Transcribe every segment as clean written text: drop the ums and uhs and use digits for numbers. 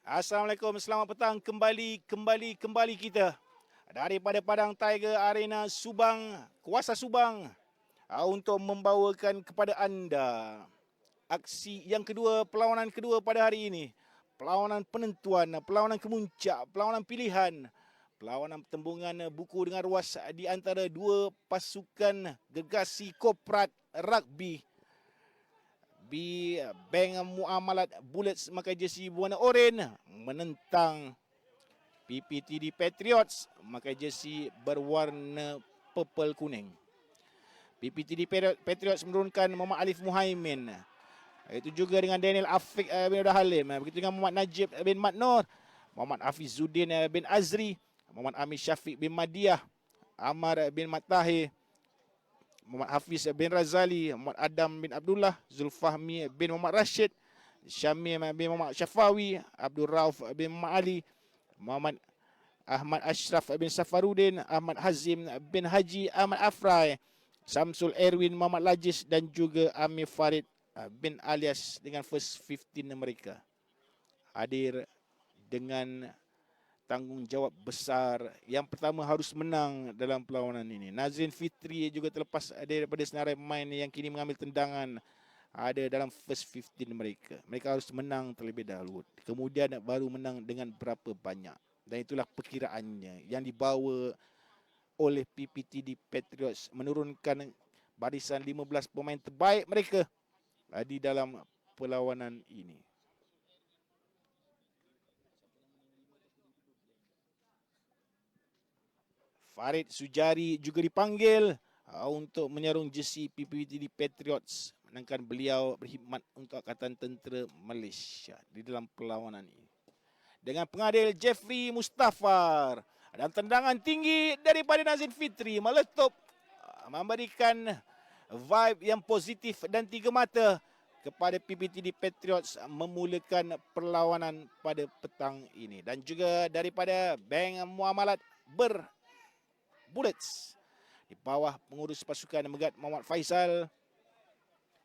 Assalamualaikum, selamat petang. Kembali kita daripada Padang Tiger Arena Subang, Kuasa Subang, untuk membawakan kepada anda aksi yang kedua, perlawanan kedua pada hari ini. Perlawanan penentuan, perlawanan kemuncak, perlawanan pilihan, perlawanan pertembungan buku dengan ruas di antara dua pasukan gergasi korporat rugby. Bank Muamalat Bullets memakai jersey berwarna oranye menentang PPTD Patriots memakai jersey berwarna purple kuning. PPTD Patriots menurunkan Muhammad Alif Muhaimin. Itu juga dengan Daniel Afiq bin Abdul Halim. Begitu dengan Muhammad Najib bin Matnur, Muhammad Hafizuddin bin Azri, Muhammad Amir Syafiq bin Madiah, Amar bin Matahir, Muhammad Hafiz bin Razali, Muhammad Adam bin Abdullah, Zulfahmi bin Muhammad Rashid, Syamim bin Muhammad Syafawi, Abdul Rauf bin Muhammad Ali, Muhammad Ahmad Ashraf bin Safaruddin, Ahmad Hazim bin Haji Ahmad Afrai, Samsul Erwin Muhammad Lajis dan juga Amir Farid bin Alias dengan first 15 mereka hadir dengan tanggungjawab besar. Yang pertama harus menang dalam perlawanan ini. Nazrin Fitri juga terlepas daripada senarai pemain yang kini mengambil tendangan ada dalam first 15 mereka. Mereka harus menang terlebih dahulu. Kemudian baru menang dengan berapa banyak. Dan itulah perkiraannya yang dibawa oleh PPTD Patriots menurunkan barisan 15 pemain terbaik mereka di dalam perlawanan ini. Farid Sujari juga dipanggil untuk menyarung jersey PPTD Patriots. Menangkan beliau berkhidmat untuk Angkatan Tentera Malaysia di dalam perlawanan ini. Dengan pengadil Jeffrey Mustafar dan tendangan tinggi daripada Nazrin Fitri meletup, memberikan vibe yang positif dan tiga mata kepada PPTD Patriots memulakan perlawanan pada petang ini. Dan juga daripada Bank Muamalat Bullets di bawah pengurus pasukan Megat Muhammad Faisal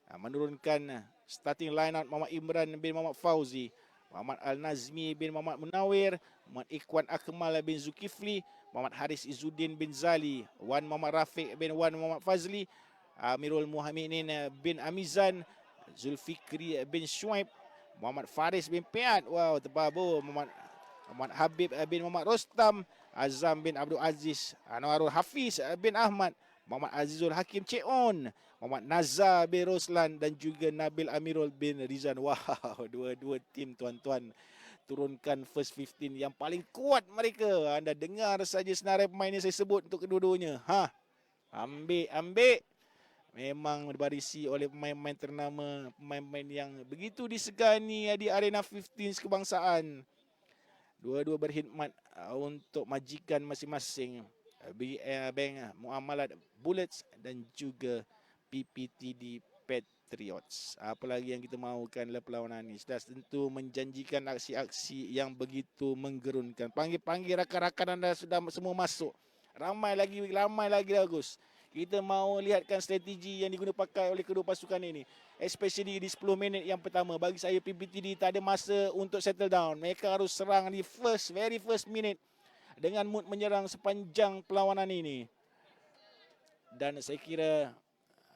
menurunkan starting line-up Muhammad Imran bin Muhammad Fauzi, Muhammad Al-Nazmi bin Muhammad Munawir, Muhammad Ikhwan Akmal bin Zulkifli, Muhammad Haris Izzuddin bin Zali, Wan Muhammad Rafiq bin Wan Muhammad Fazli, Amirul Muhammadin bin Amizan, Zulfikri bin Shuaib, Muhammad Faris bin Piat, wow terbabu, Muhammad Habib bin Muhammad Rostam, Azam bin Abdul Aziz, Anwarul Hafiz bin Ahmad, Muhammad Azizul Hakim Cik On, Muhammad Nazar bin Roslan dan juga Nabil Amirul bin Rizan. Wow, dua-dua tim tuan-tuan turunkan first 15 yang paling kuat mereka. Anda dengar saja senarai pemain yang saya sebut untuk kedua-duanya. Ambil. Memang dibarisi oleh pemain-pemain ternama, pemain-pemain yang begitu disegani di arena 15 kebangsaan. Dua-dua berkhidmat untuk majikan masing-masing, Bank Muamalat Bullets dan juga PPTD Patriots. Apa lagi yang kita mahukan dalam perlawanan ini? Sudah tentu menjanjikan aksi-aksi yang begitu menggerunkan. Panggil-panggil rakan-rakan anda sudah semua masuk. Ramai lagi bagus. Kita mahu lihatkan strategi yang digunakan pakai oleh kedua pasukan ini. Especially di 10 minit yang pertama. Bagi saya PPTD tak ada masa untuk settle down. Mereka harus serang di very first minute dengan mood menyerang sepanjang perlawanan ini. Dan saya kira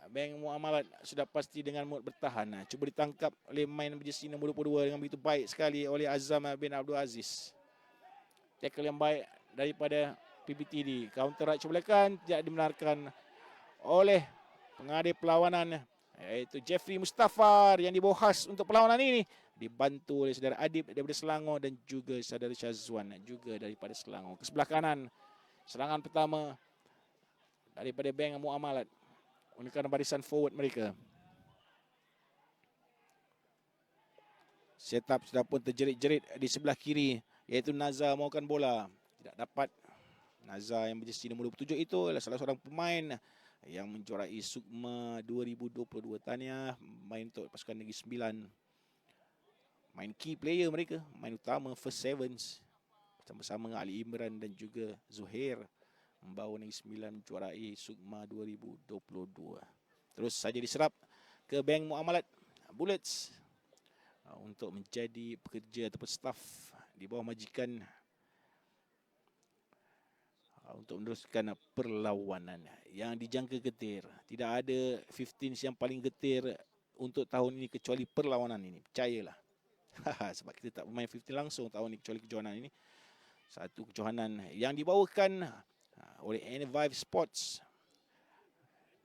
Bank Muamalat sudah pasti dengan mood bertahan. Cuba ditangkap oleh main berjersey nombor 22 dengan begitu baik sekali oleh Azam bin Abdul Aziz. Tackle yang baik daripada PPTD. Counter right cubalakan tidak dibenarkan oleh pengadil perlawanan iaitu Jeffrey Mustafar yang dibawa khas untuk perlawanan ini, dibantu oleh saudara Adib daripada Selangor dan juga saudara Syazwan juga daripada Selangor. Ke sebelah kanan, serangan pertama daripada Bank Muamalat menggunakan barisan forward mereka. Setup sudah pun terjerit-jerit di sebelah kiri iaitu Nazar mahukan bola, tidak dapat. Nazar yang berjersey nombor 27 itu adalah salah seorang pemain yang menjuarai Sukma 2022. Tahniah, main untuk pasukan Negeri Sembilan. Main key player mereka, main utama first sevens bersama-sama dengan Ali Imran dan juga Zuhair membawa Negeri Sembilan menjuarai Sukma 2022. Terus saja diserap ke Bank Muamalat Bullets untuk menjadi pekerja ataupun staf di bawah majikan untuk meneruskan perlawanan yang dijangka getir. Tidak ada 15 yang paling getir untuk tahun ini kecuali perlawanan ini. Percayalah. Sebab kita tak bermain 15 langsung tahun ini kecuali kejohanan ini. Satu kejohanan yang dibawakan oleh N5 Sports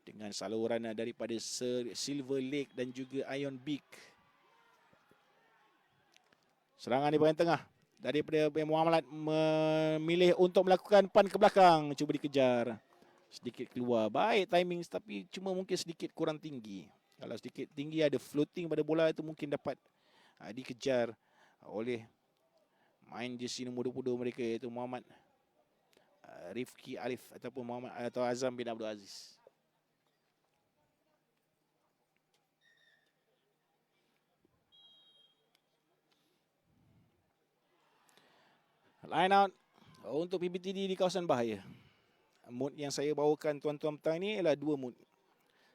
dengan saluran daripada Silver Lake dan juga Ion Beak. Serangan di bahagian tengah daripada Muhammad memilih untuk melakukan pan ke belakang. Cuba dikejar. Sedikit keluar. Baik timing tapi cuma mungkin sedikit kurang tinggi. Kalau sedikit tinggi ada floating pada bola itu mungkin dapat dikejar oleh main jersey nombor 22 mereka iaitu Muhammad Rifki Arif ataupun Muhammad atau Azam bin Abdul Aziz. Line out untuk PBTD di kawasan bahaya. Mood yang saya bawakan tuan-tuan petang ini ialah dua mood.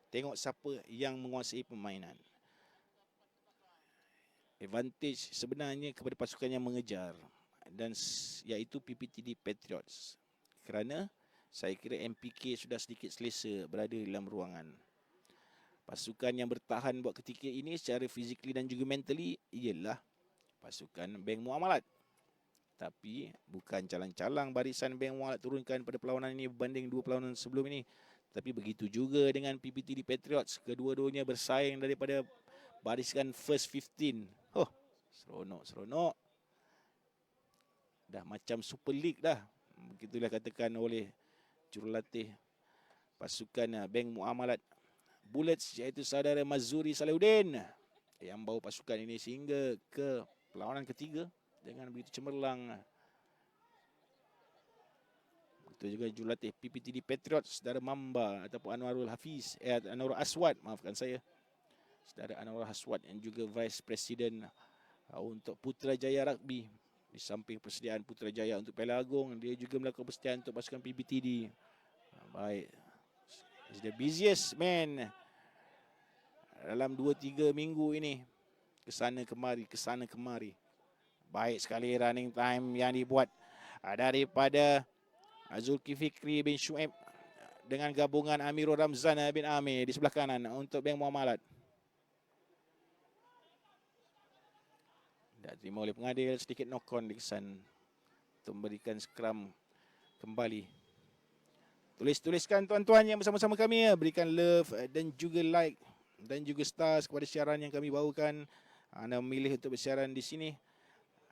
Tengok siapa yang menguasai permainan. Advantage sebenarnya kepada pasukan yang mengejar dan iaitu PPTD Patriots. Kerana saya kira MPK sudah sedikit selesa berada dalam ruangan. Pasukan yang bertahan buat ketika ini secara fizikali dan juga mentally ialah pasukan Bank Muamalat. Tapi bukan calang-calang barisan Bank Muamalat turunkan pada perlawanan ini berbanding dua perlawanan sebelum ini. Tapi begitu juga dengan PPTD Patriots. Kedua-duanya bersaing daripada barisan first 15. Oh, seronok. Dah macam Super League dah. Begitulah katakan oleh jurulatih pasukan Bank Muamalat Bullets iaitu saudara Mazuri Salahuddin yang bawa pasukan ini sehingga ke perlawanan ketiga dengan begitu cemerlang. Begitu juga jurulatih PPTD Patriots saudara Mamba ataupun Anwarul Hafiz Anwarul Aswad, maafkan saya. Saudara Anwarul Aswad yang juga Vice President untuk Putrajaya Rugby. Di samping persediaan Putrajaya untuk Piala Agong, dia juga melakukan persediaan untuk pasukan PBTD. Baik. He's the busiest man dalam 2-3 minggu ini. Kesana kemari. Baik sekali running time yang dibuat daripada Zulkifli Fikri bin Shu'aib dengan gabungan Amirul Ramzan bin Amir di sebelah kanan untuk Bank Muamalat. Dah terima oleh pengadil, sedikit knock on dikesan untuk memberikan skram kembali. Tuliskan tuan-tuan yang bersama-sama kami, berikan love dan juga like dan juga stars kepada siaran yang kami bawakan. Anda memilih untuk bersiaran di sini.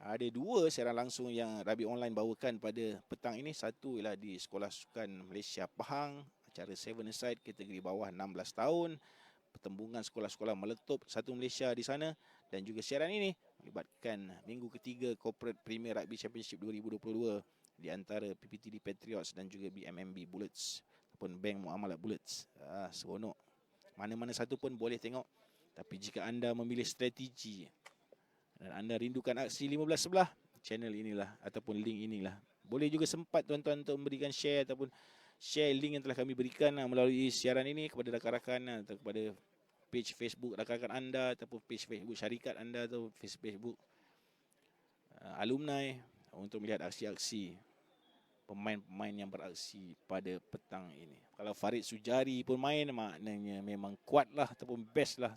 Ada dua siaran langsung yang Rabi Online bawakan pada petang ini. Satu ialah di Sekolah Sukan Malaysia Pahang, acara 7 Aside kategori bawah 16 tahun. Pertembungan sekolah-sekolah meletup satu Malaysia di sana. Dan juga siaran ini melibatkan minggu ketiga Corporate Premier Rugby Championship 2022 di antara PPTD Patriots dan juga BMMB Bullets ataupun Bank Muamalat Bullets. Seronok. Mana-mana satu pun boleh tengok. Tapi jika anda memilih strategi dan anda rindukan aksi 15 sebelah, channel inilah ataupun link inilah. Boleh juga sempat tuan-tuan untuk memberikan share ataupun share link yang telah kami berikan melalui siaran ini kepada rakan-rakan atau kepada page Facebook rakan-rakan anda ataupun page Facebook syarikat anda atau Facebook alumni untuk melihat aksi-aksi pemain-pemain yang beraksi pada petang ini. Kalau Farid Sujari pun main, maknanya memang kuat lah ataupun best lah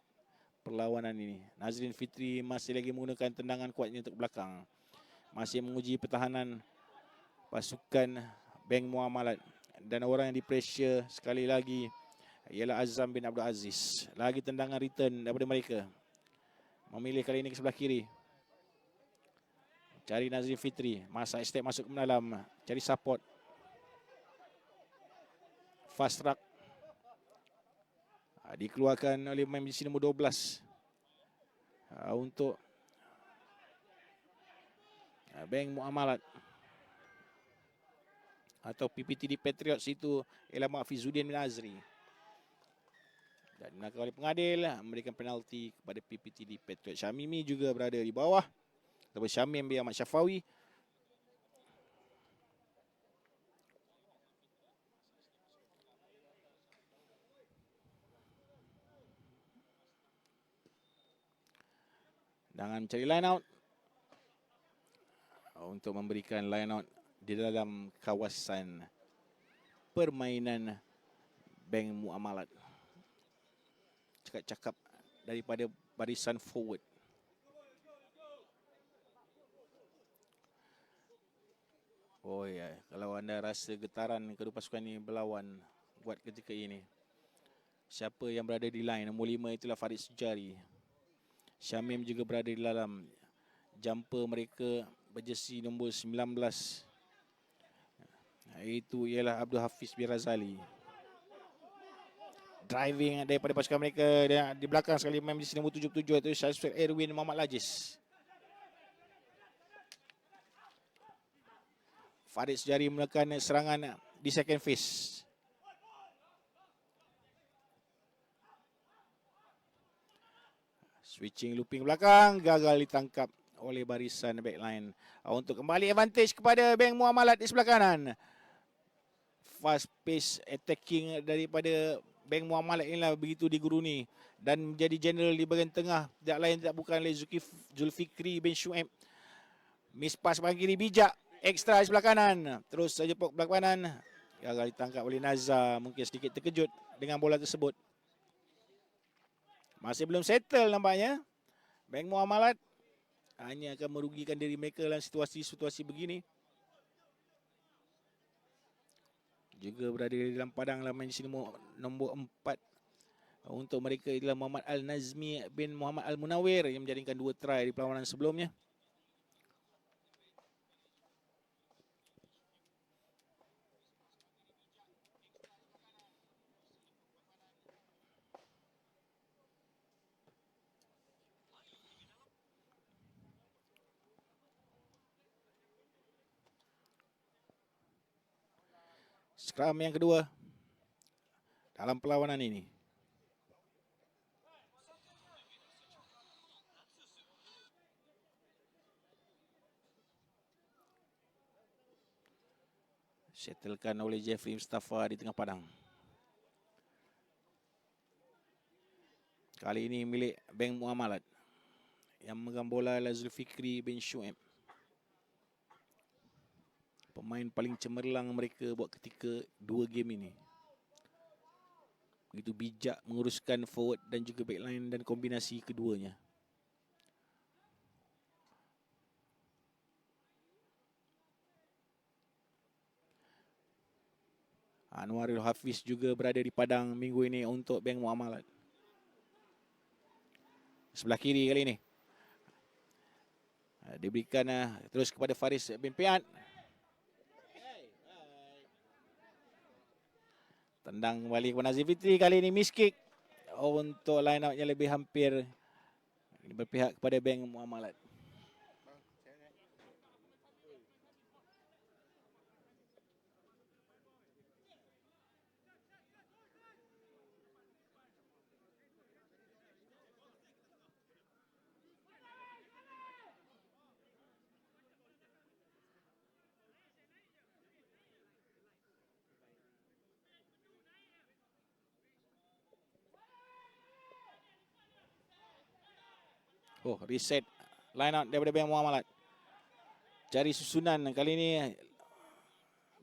perlawanan ini. Nazrin Fitri masih lagi menggunakan tendangan kuatnya untuk belakang. Masih menguji pertahanan pasukan Bank Muamalat. Dan orang yang di-pressure sekali lagi ialah Azam bin Abdul Aziz. Lagi tendangan return daripada mereka. Memilih kali ini ke sebelah kiri. Cari Nazrin Fitri. Masa step masuk ke dalam. Cari support. Fast ruck. Dikeluarkan oleh pemain besi nombor 12 untuk Bank Muamalat atau PPTD Patriots itu ialah Mahfizuddin bin Azri. Dan dinakal oleh pengadil memberikan penalti kepada PPTD Patriots. Syamimi juga berada di bawah ataupun Syamim bin Ahmad Syafawi. dengan mencari line out untuk memberikan line out di dalam kawasan permainan Bank Muamalat. Cakap-cakap daripada barisan forward. Oh ya, kalau anda rasa getaran kedua pasukan ini berlawan buat ketika ini. Siapa yang berada di line? Nombor 5 itulah Farid Sujari. Syamim juga berada di dalam. Jumper mereka berjersey nombor 19. Itu ialah Abdul Hafiz bin Razali. Driving daripada pasukan mereka di belakang sekali main di nombor 77 itu Syazwil Erwin Muhammad Lajis. Farid Sujari melakukan serangan di second phase. Switching looping belakang, gagal ditangkap oleh barisan backline. Untuk kembali advantage kepada Bank Muamalat di sebelah kanan. Fast pace attacking daripada Bank Muamalat inilah begitu diguruni. Dan menjadi general di bahagian tengah. Tidak lain tidak bukan oleh Zulfikri bin Syuaib. Miss pass bagi kiri bijak. Ekstra di sebelah kanan. Terus saja pok belakang kanan. Gagal ditangkap oleh Nazar. Mungkin sedikit terkejut dengan bola tersebut. Masih belum settle nampaknya. Bank Muamalat hanya akan merugikan diri mereka dalam situasi-situasi begini. Juga berada di dalam padang laman di nombor 4. Untuk mereka adalah Muhammad Al-Nazmi bin Muhammad Al-Munawir yang menjaringkan 2 try di perlawanan sebelumnya. Scrum yang kedua dalam perlawanan ini. Settlekan oleh Jeffrey Mustafa di tengah padang. Kali ini milik Bank Muamalat. Yang memegang bola adalah Zulfikri bin Syuaib. Pemain paling cemerlang mereka buat ketika 2 game ini. Begitu bijak menguruskan forward dan juga backline dan kombinasi keduanya. Anwarul Hafiz juga berada di padang minggu ini untuk Bank Muamalat. Sebelah kiri kali ini. Diberikan terus kepada Faris bin Piat. Tendang kembali kepada Nazif Fitri. Kali ini miss kick. Untuk line out yang lebih hampir berpihak kepada Bank Muamalat. Oh, reset line out daripada Bank Muamalat. Cari susunan kali ini.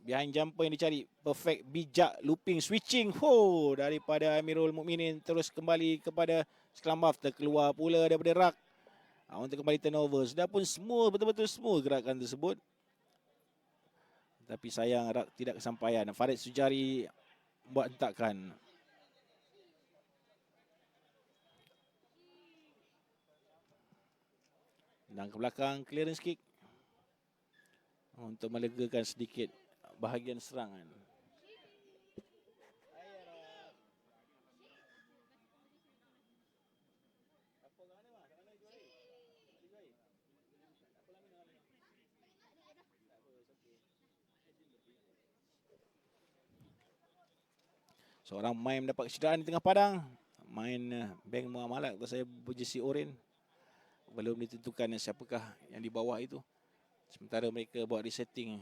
Behind jumper yang dicari. Perfect, bijak, looping, switching. Oh, daripada Amirul Mukminin terus kembali kepada Scrum-Buff. Terkeluar pula daripada rak. Untuk kembali turnover. Sudah pun semua, betul-betul semua gerakan tersebut. Tapi sayang rak tidak kesampaian. Farid Sujari buat hentakan. Dan ke belakang, clearance kick. Untuk melegakan sedikit bahagian serangan. Seorang main mendapat kecederaan di tengah padang. Main Bank Muamalat atau saya berjersey oren. Belum ditentukan siapakah yang di bawah itu. Sementara mereka buat resetting.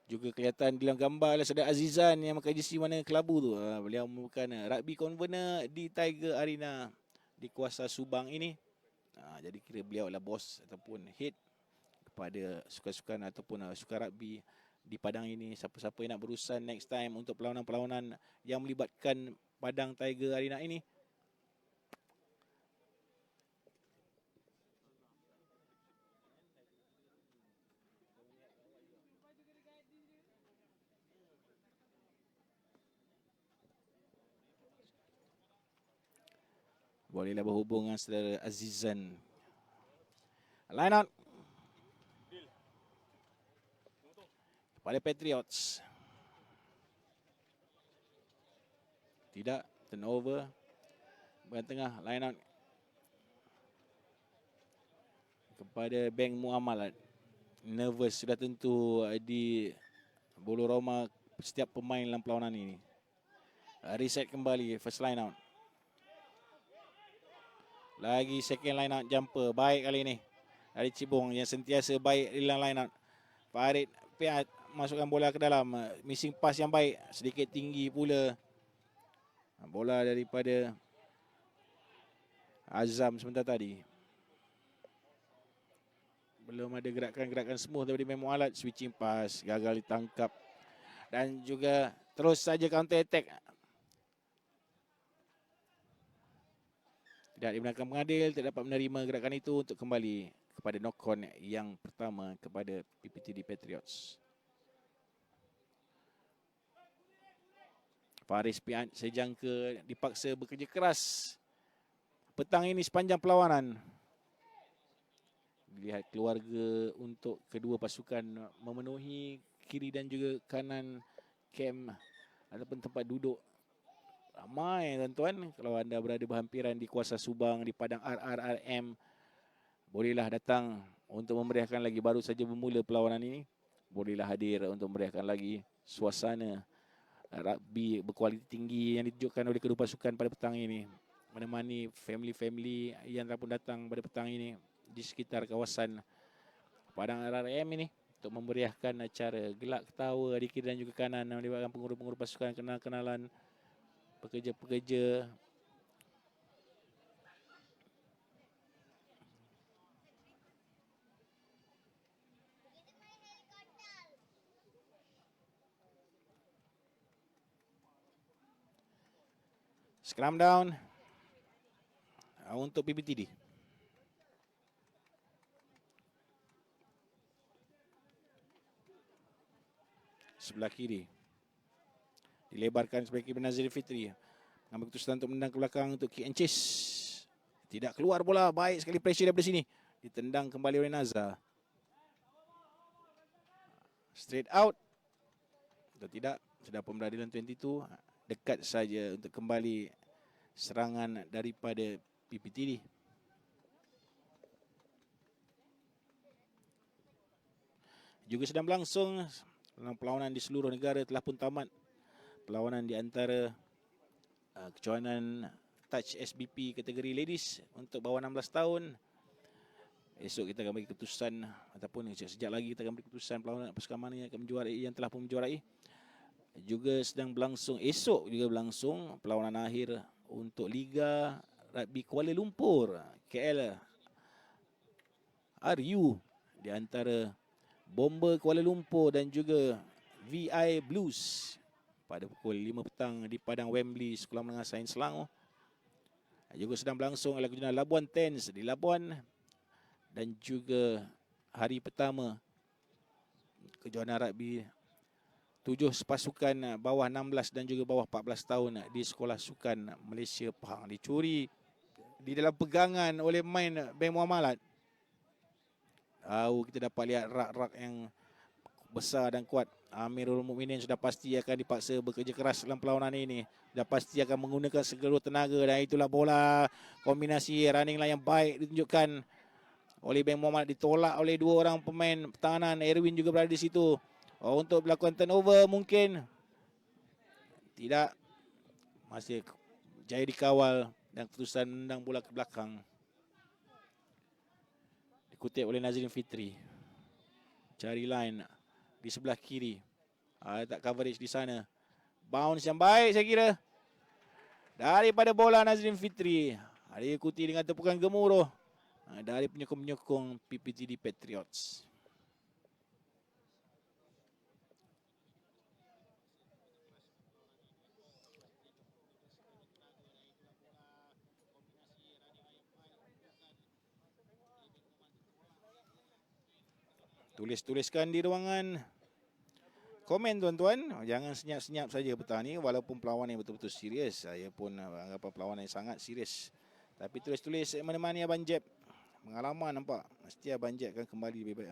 Juga kelihatan dalam gambar adalah Saudara Azizan yang pakai jersey warna kelabu tu. Beliau merupakan rugby convener di Tiger Arena di kuasa Subang ini. Jadi kira beliau adalah bos ataupun head kepada sukan-sukan ataupun sukan rugby di padang ini. Siapa-siapa yang nak berurusan next time untuk perlawanan-perlawanan yang melibatkan Padang Tiger Arena ini, bolehlah berhubung dengan saudara Azizan. Line out pada Patriots. Tidak, turnover. Bahagian tengah, line out kepada Bank Muamalat. Nervous sudah tentu di bulu roma setiap pemain dalam perlawanan ini. Reset kembali, first line out. Lagi second line out jumper, baik kali ini. Dari Cibung yang sentiasa baik di line out. Farid Piat masukkan bola ke dalam. Missing pass yang baik, sedikit tinggi pula. Bola daripada Azam sebentar tadi. Belum ada gerakan-gerakan smooth daripada Memo Alat. Switching pass, gagal ditangkap. Dan juga terus saja counter attack. Tidak dibenarkan mengadil, tidak dapat menerima gerakan itu untuk kembali kepada knock-on yang pertama kepada PPTD Patriots. Faris Pian sejangka dipaksa bekerja keras petang ini sepanjang perlawanan. Lihat keluarga untuk kedua pasukan memenuhi kiri dan juga kanan kem ataupun tempat duduk. Ramai tuan-tuan, kalau anda berada berhampiran di Kuasa Subang, di Padang RRRM, bolehlah datang untuk memeriahkan lagi. Baru saja bermula perlawanan ini, bolehlah hadir untuk memeriahkan lagi suasana rugby berkualiti tinggi yang ditunjukkan oleh kedua pasukan pada petang ini. Menemani family-family yang telah pun datang pada petang ini di sekitar kawasan Padang RRM ini untuk memeriahkan acara gelak ketawa di kiri dan juga kanan, melibatkan pengurus-pengurus pasukan, kenal-kenalan pekerja-pekerja. Scrum down untuk PPTD. Sebelah kiri dilebarkan sebagai kiri Nazir Fitri. Ambil keputusan untuk menendang ke belakang untuk kick and chase. Tidak keluar bola. Baik sekali pressure daripada sini. Ditendang kembali oleh Nazar. Straight out. Atau tidak. Sudah pemberadilan 22. Dekat saja untuk kembali serangan daripada PPTD. Juga sedang berlangsung dalam perlawanan di seluruh negara. Telah pun tamat perlawanan di antara kejohanan Touch SBP kategori ladies untuk bawah 16 tahun. Esok kita akan bagi keputusan ataupun sejak lagi kita akan beri keputusan perlawanan pasukan mana yang akan menjuarai, yang telah pun menjuarai. Juga sedang berlangsung, esok juga berlangsung perlawanan akhir untuk Liga Rugby Kuala Lumpur, KL RU, di antara Bomber Kuala Lumpur dan juga VI Blues pada pukul 5 petang di Padang Wembley, Sekolah Menengah Sains Selangor. Juga sedang berlangsung oleh kejuaraan Labuan Tens di Labuan, dan juga hari pertama kejuaraan rugby 7 pasukan bawah 16 dan juga bawah 14 tahun di Sekolah Sukan Malaysia Pahang dicuri di dalam pegangan oleh main Bank Muamalat. Kita dapat lihat rak-rak yang besar dan kuat. Amirul Mukminin sudah pasti akan dipaksa bekerja keras dalam perlawanan ini. Sudah pasti akan menggunakan seluruh tenaga, dan itulah bola kombinasi running line yang baik ditunjukkan oleh Bank Muhammad, ditolak oleh dua orang pemain pertahanan. Erwin juga berada di situ untuk melakukan turnover mungkin. Tidak. Masih jaya dikawal dan keputusan menendang bola ke belakang. Dikutip oleh Nazrin Fitri. Cari line di sebelah kiri. Tak coverage di sana. Bounce yang baik saya kira daripada bola Nazrin Fitri. Diikuti dengan tepukan gemuruh dari penyokong-penyokong PPTD Patriots. Tulis-tuliskan di ruangan komen tuan-tuan. Jangan senyap-senyap saja petang ni, walaupun perlawanan yang betul-betul serius. Saya pun anggap perlawanan yang sangat serius. Tapi tulis-tulis menemani Abang Jeb. Pengalaman nampak. Mesti Abang Jeb akan kembali lebih baik.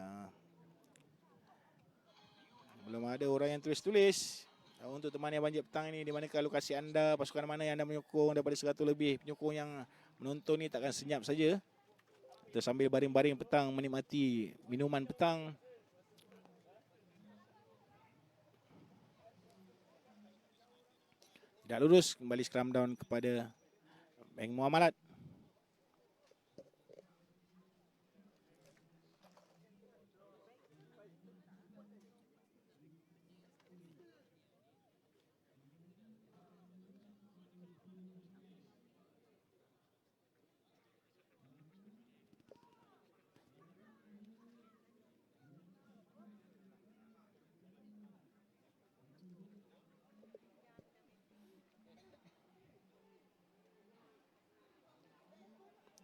Belum ada orang yang tulis-tulis. Untuk temani Abang Jeb petang ini, di manakah lokasi anda, pasukan mana yang anda menyokong, daripada 100 lebih penyokong yang menonton ni takkan senyap saja. Kita sambil baring-baring petang menikmati minuman petang. Tidak lurus, kembali scrum down kepada Bank Muamalat.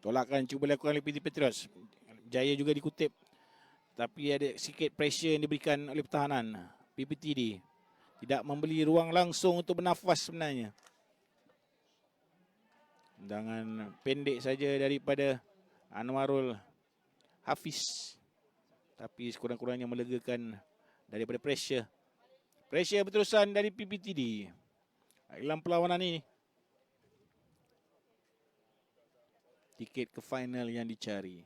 Tolakan cuba lakukan oleh PT Patriots. Jaya juga dikutip. Tapi ada sikit pressure yang diberikan oleh pertahanan PPTD. Tidak memberi ruang langsung untuk bernafas sebenarnya. Tendangan pendek saja daripada Anwarul Hafiz. Tapi sekurang-kurangnya melegakan daripada pressure. Pressure berterusan dari PPTD. Dalam perlawanan ini. Tiket ke final yang dicari.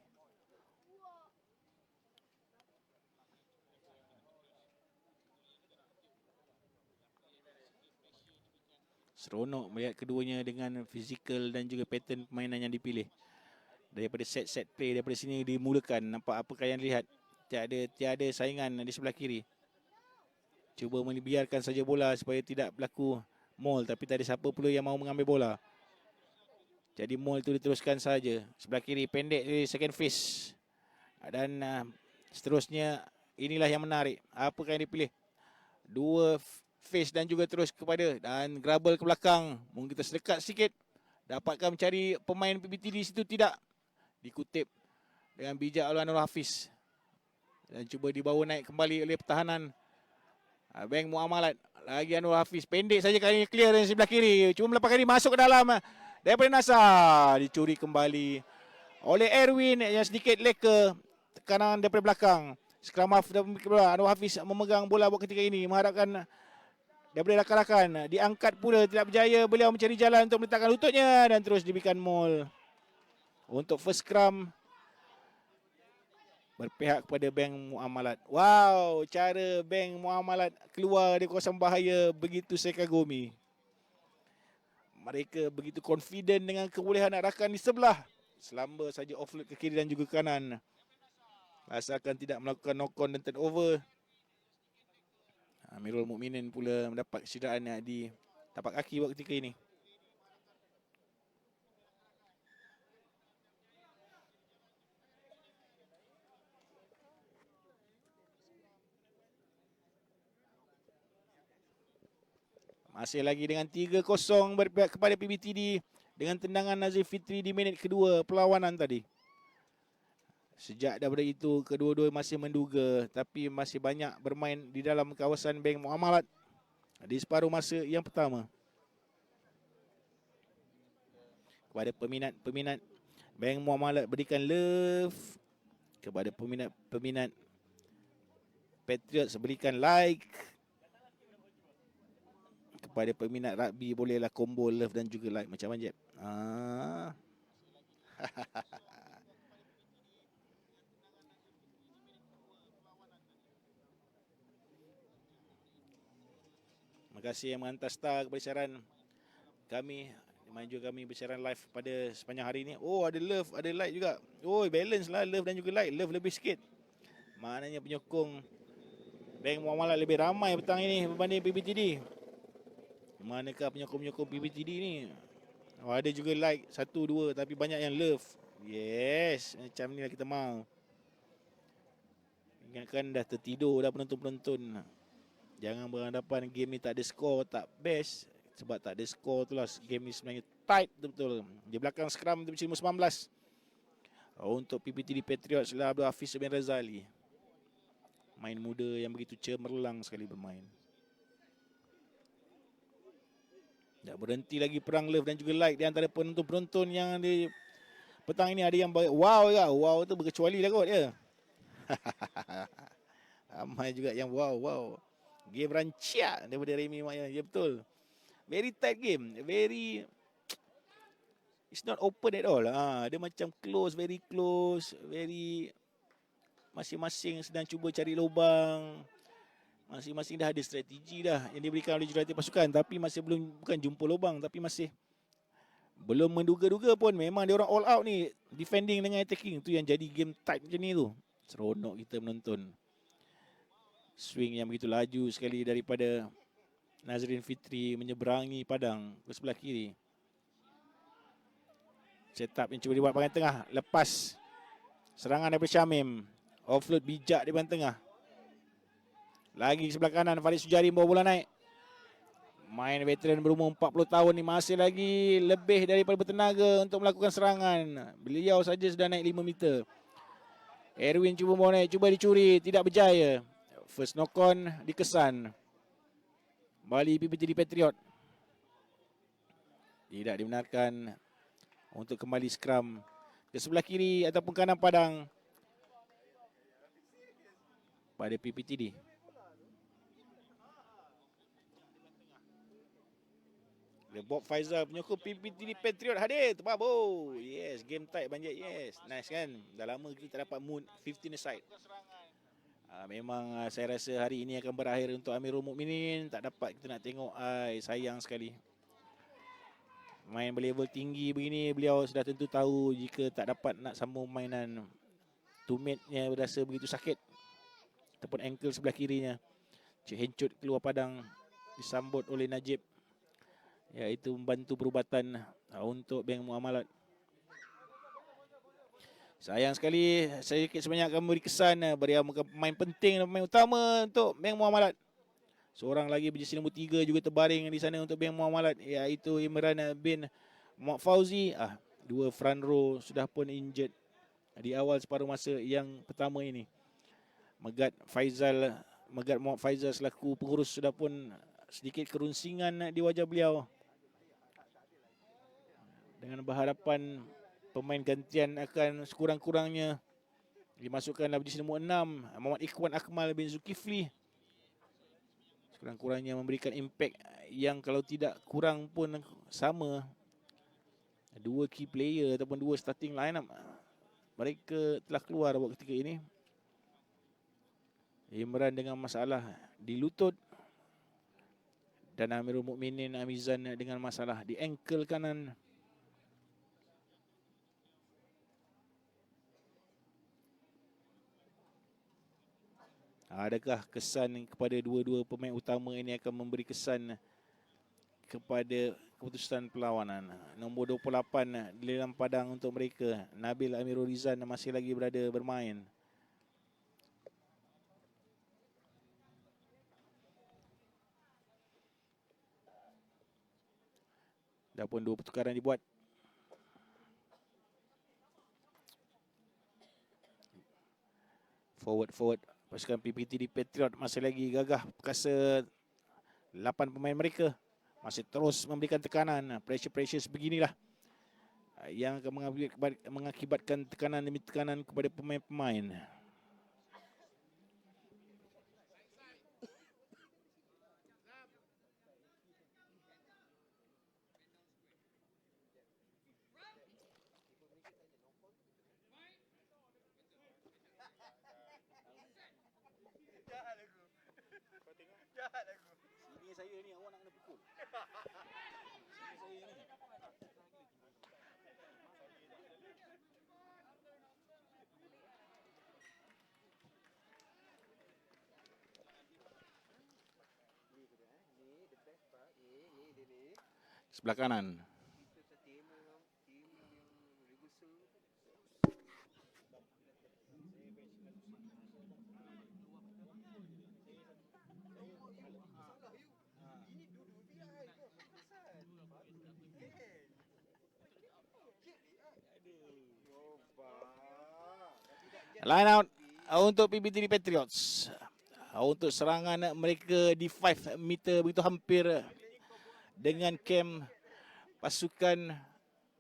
Seronok melihat keduanya dengan fizikal dan juga pattern permainan yang dipilih. Daripada set play, daripada sini dimulakan. Nampak apakah yang dilihat? Tiada saingan di sebelah kiri. Cuba membiarkan saja bola supaya tidak berlaku maul. Tapi tak ada siapa pula yang mahu mengambil bola. Jadi maul itu diteruskan saja. Sebelah kiri pendek di second face. Dan seterusnya inilah yang menarik. Apakah yang dipilih? Dua face dan juga terus kepada. Dan grabble ke belakang. Mungkin kita sedekat sikit. Dapatkan mencari pemain PBT di situ, tidak. Dikutip dengan bijak oleh Anwar Hafiz. Dan cuba dibawa naik kembali oleh pertahanan Bank Muamalat. Lagi Anwar Hafiz. Pendek saja kali ini, clear dari sebelah kiri. Cuma melapakkan diri masuk ke dalam. Daripada Nasar. Dicuri kembali oleh Erwin yang sedikit leka. Tekanan daripada belakang. Scrum half Anwar Hafiz memegang bola buat ketika ini. Mengharapkan daripada rakan-rakan. Diangkat pula, tidak berjaya. Beliau mencari jalan untuk meletakkan lututnya. Dan terus diberikan maul. Untuk first scrum. Berpihak kepada Bank Muamalat. Wow, cara Bank Muamalat keluar dari kawasan bahaya begitu saya kagumi. Mereka begitu confident dengan kebolehan rakan di sebelah. Selamba saja offload ke kiri dan juga kanan. Asalkan tidak melakukan knock-on dan turnover. Amirul Mukminin pula mendapat kecederaan di tapak kaki waktu ketika ini. Masih lagi dengan 3-0 berpihak kepada PBTD dengan tendangan Nazif Fitri di minit kedua perlawanan tadi. Sejak daripada itu, kedua-dua masih menduga, tapi masih banyak bermain di dalam kawasan Bank Muamalat di separuh masa yang pertama. Kepada peminat-peminat Bank Muamalat, berikan love. Kepada peminat-peminat Patriots, berikan like. Kepada peminat rugby, bolehlah combo love dan juga like macam Jeb. Terima kasih yang menghantar star kepada siaran kami. Maju kami bersiaran live pada sepanjang hari ini. Oh, ada love, ada like juga. Oh, balance lah love dan juga like. Love lebih sikit. Maknanya penyokong Bank Muamalat lebih ramai petang ini berbanding PBTD. Manakah penyokong-penyokong PBTD ni? Oh, ada juga like 1, 2 tapi banyak yang love. Yes, macam ni lah kita mau. Ingatkan dah tertidur dah penonton-penonton. Jangan berhadapan game ni tak ada skor, tak best. Sebab tak ada skor tu lah game ni sebenarnya tight betul-betul. Di belakang scrum tu nombor 19. Untuk PPTD Patriots lah Abdul Hafiz bin Razali. Main muda yang begitu cemerlang sekali bermain. Tak berhenti lagi perang love dan juga like di antara penonton-penonton yang di petang ini. Ada yang wow ya. Wow tu berkecuali lah kot ya. Ramai juga yang wow. Game rancak daripada Remy Maya. Ya betul. Very tight game. Very, it's not open at all. Dia macam close, very close, very, masing-masing sedang cuba cari lubang. Masing-masing dah ada strategi dah yang diberikan oleh jurulatih pasukan, tapi masih bukan jumpa lubang, tapi masih belum menduga-duga pun. Memang dia orang all out ni, defending dengan attacking. Tu yang jadi game tight macam ni tu. Seronok kita menonton. Swing yang begitu laju sekali daripada Nazrin Fitri menyeberangi padang ke sebelah kiri. Setup yang cuba dibuat bahagian tengah. Lepas serangan daripada Syamim. Offload bijak di bahagian tengah. Lagi sebelah kanan Farid Sujari bawa bola naik. Main veteran berumur 40 tahun ni masih lagi lebih daripada bertenaga untuk melakukan serangan. Beliau saja sudah naik 5 meter. Erwin cuba bawa naik, cuba dicuri, tidak berjaya. First knock on dikesan. Bali PPTD Patriot. Tidak dibenarkan untuk kembali scrum ke sebelah kiri ataupun kanan padang pada PPTD. Bob Faizal penyokong PPTD Patriot hadir. Terbabo. Yes, game tight banjir. Yes, nice kan. Dah lama kita tak dapat mood 15 aside. Memang saya rasa hari ini akan berakhir untuk Amirul Mukminin. Tak dapat kita nak tengok. Sayang sekali. Main berlevel tinggi begini, beliau sudah tentu tahu jika tak dapat nak sambung mainan, teammate-nya berasa begitu sakit ataupun ankle sebelah kirinya. Cik Hencut keluar padang disambut oleh Najib, iaitu membantu perubatan untuk bank muamalat. Sayang sekali, sedikit sebanyak akan memberi kesan beliau pemain penting dan pemain utama untuk bank muamalat. Seorang lagi berjersey nombor 3 juga terbaring di sana untuk bank muamalat, iaitu Imran bin Muhammad Fauzi. Dua front row sudah pun injured di awal separuh masa yang pertama ini. Megat Muhammad Faizal selaku pengurus sudah pun sedikit kerunsingan di wajah beliau dengan berharapan pemain gantian akan sekurang-kurangnya dimasukkan dalam jersey nombor 6 Muhammad Ikhwan Akmal bin Zulkifli. Kurang-kurangnya memberikan impact yang kalau tidak kurang pun sama. Dua key player ataupun dua starting line up mereka telah keluar waktu ketika ini. Imran dengan masalah di lutut dan Amirul Mukminin Amizan dengan masalah di ankle kanan. Adakah kesan kepada dua-dua pemain utama ini akan memberi kesan kepada keputusan perlawanan? Nombor 28 di dalam padang untuk mereka, Nabil Amirul Rizan masih lagi berada bermain. Dah pun dua pertukaran dibuat. Forward. Pasukan PPTD Patriot masih lagi gagah perkasa. 8 pemain mereka masih terus memberikan tekanan. Pressure beginilah yang akan mengakibatkan tekanan demi tekanan kepada pemain-pemain. Sini saya ni, awak nak kena pukul. Sini saya ni. Sebelah kanan. Line out untuk PBTD Patriots. Untuk serangan mereka di 5 meter begitu hampir dengan camp pasukan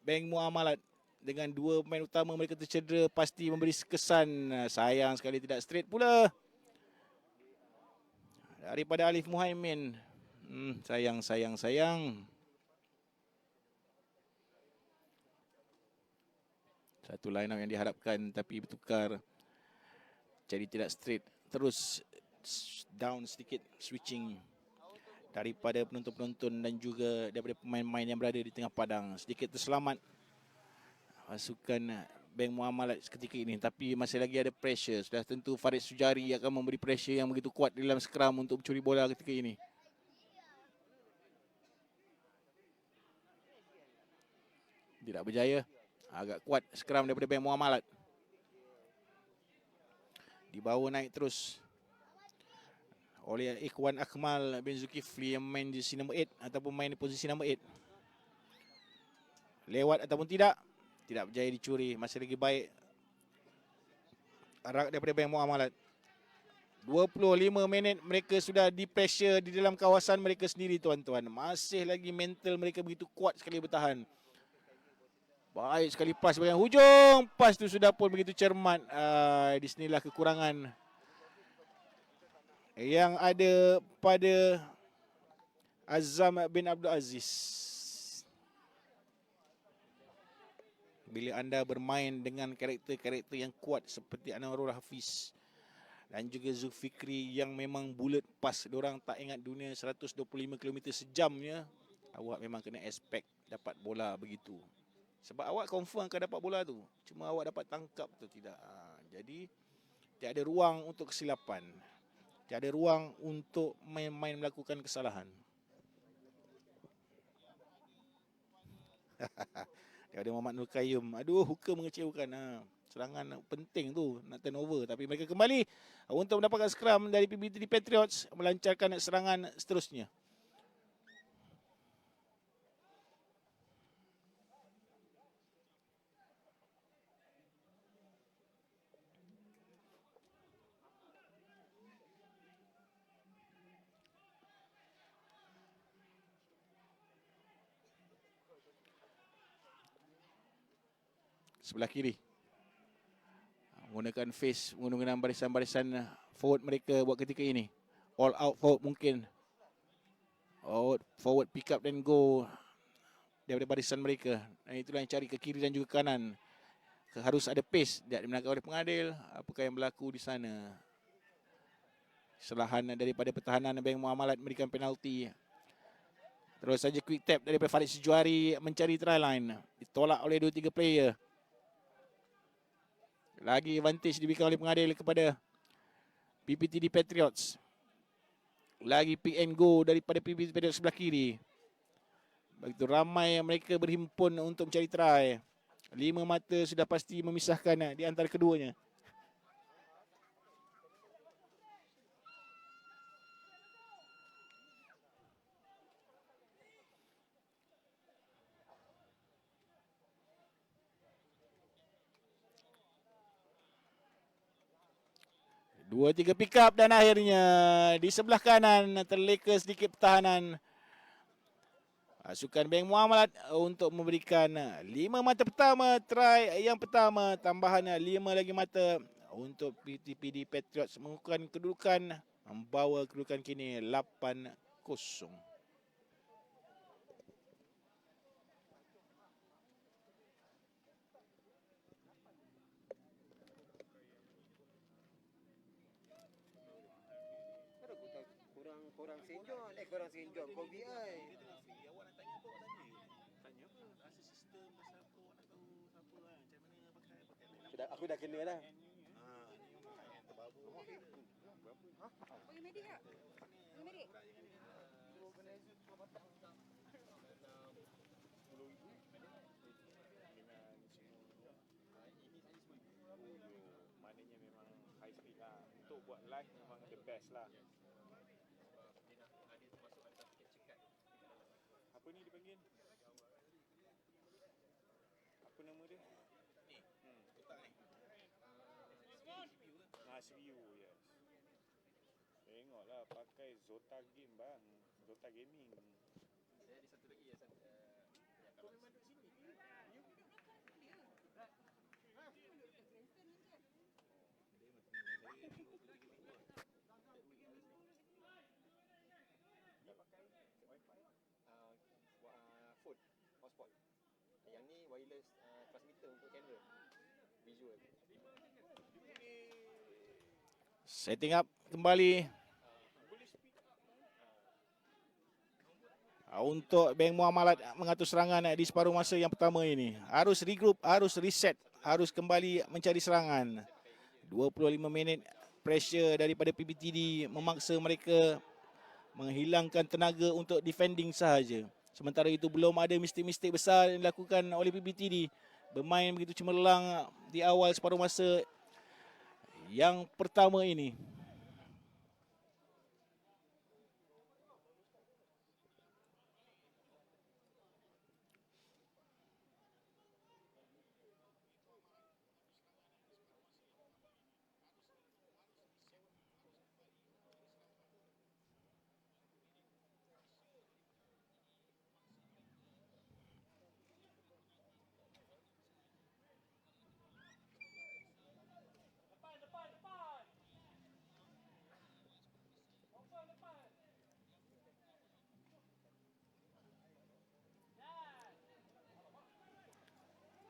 Bank Muamalat. Dengan dua pemain utama mereka tercedera, pasti memberi kesan. Sayang sekali tidak straight pula daripada Alif Muhaimin. Sayang. Satu line up yang diharapkan tapi bertukar. Jadi tidak straight. Terus down sedikit, switching daripada penonton-penonton dan juga daripada pemain-pemain yang berada di tengah padang. Sedikit terselamat pasukan Bank Muamalat ketika ini, tapi masih lagi ada pressure. Sudah tentu Farid Sujari akan memberi pressure yang begitu kuat di dalam skram untuk mencuri bola ketika ini. Tidak berjaya. Agak kuat skram daripada Bank Muamalat. Dibawa naik terus oleh Ikhwan Akmal bin Zulkifli yang main di sisi nombor 8 ataupun main di posisi nombor 8. Lewat ataupun tidak berjaya dicuri. Masih lagi baik arak daripada Bank Muamalat. 25 minit mereka sudah di pressure di dalam kawasan mereka sendiri, tuan-tuan. Masih lagi mental mereka begitu kuat sekali bertahan. Baik sekali pas bagian hujung. Pas tu sudah pun begitu cermat. Di sinilah kekurangan yang ada pada Azam bin Abdul Aziz. Bila anda bermain dengan karakter-karakter yang kuat seperti Anwarul Hafiz dan juga Zulfikri yang memang bulat pas, diorang tak ingat dunia 125 km sejamnya, awak memang kena expect dapat bola begitu. Sebab awak confirm akan dapat bola tu, cuma awak dapat tangkap tu tidak. Jadi tiada ruang untuk kesilapan, tiada ruang untuk main-main melakukan kesalahan. Daripada Muhammad Nur Qayyum. Aduh, hooker mengecewakan. Serangan penting tu nak turnover, tapi mereka kembali untuk mendapatkan scrum dari PBTD Patriots, melancarkan serangan seterusnya. Sebelah kiri menggunakan face, menggunakan barisan-barisan forward mereka buat ketika ini. All out forward mungkin. Forward pick up dan go daripada barisan mereka. Dan itulah yang cari ke kiri dan juga kanan. Harus ada pace. Tidak dimenangkan oleh pengadil. Apakah yang berlaku di sana? Kesalahan daripada pertahanan Bank Muamalat memberikan penalti. Terus saja quick tap daripada Farid Sujari mencari try line. Ditolak oleh 2-3 player. Lagi advantage diberikan oleh pengadil kepada PBTD Patriots. Lagi pick and go daripada PBTD Patriots sebelah kiri. Begitu ramai mereka berhimpun untuk mencari try. 5 mata sudah pasti memisahkan di antara keduanya. Dua tiga pick up dan akhirnya di sebelah kanan terleka sedikit pertahanan pasukan Bank Muamalat untuk memberikan 5 mata pertama, try yang pertama, tambahan 5 lagi mata untuk PBTD Patriots mengukuhkan kedudukan, membawa kedudukan kini 8-0. Korang senjol kau BI. Awak nak tanya apa? Tanya apa? Rasa sistem pasal apa, awak nak tahu siapa lah, macam mana pakai Aku dah kena dah. yang terbaru. Panggil medik tak? Panggil medik? Maknanya memang high speed lah. Untuk buat live memang the best lah. Apa ni dipanggil? Apa nama dia? Ni. Kotak ni. Sriu, yes. Tengoklah pakai Zota Game bang. Zota Gaming. Saya ada satu lagi yang kau memang duduk sini. Dia pakai wifi phone hotspot. Yang ni wireless transmitter untuk kamera visual. Setting up kembali untuk Bank Muamalat mengatur serangan di separuh masa yang pertama ini. Harus regroup, harus reset, harus kembali mencari serangan. 25 minit pressure daripada PPTD memaksa mereka menghilangkan tenaga untuk defending sahaja. Sementara itu belum ada mistik-mistik besar yang dilakukan oleh PPTD. Bermain begitu cemerlang di awal separuh masa yang pertama ini.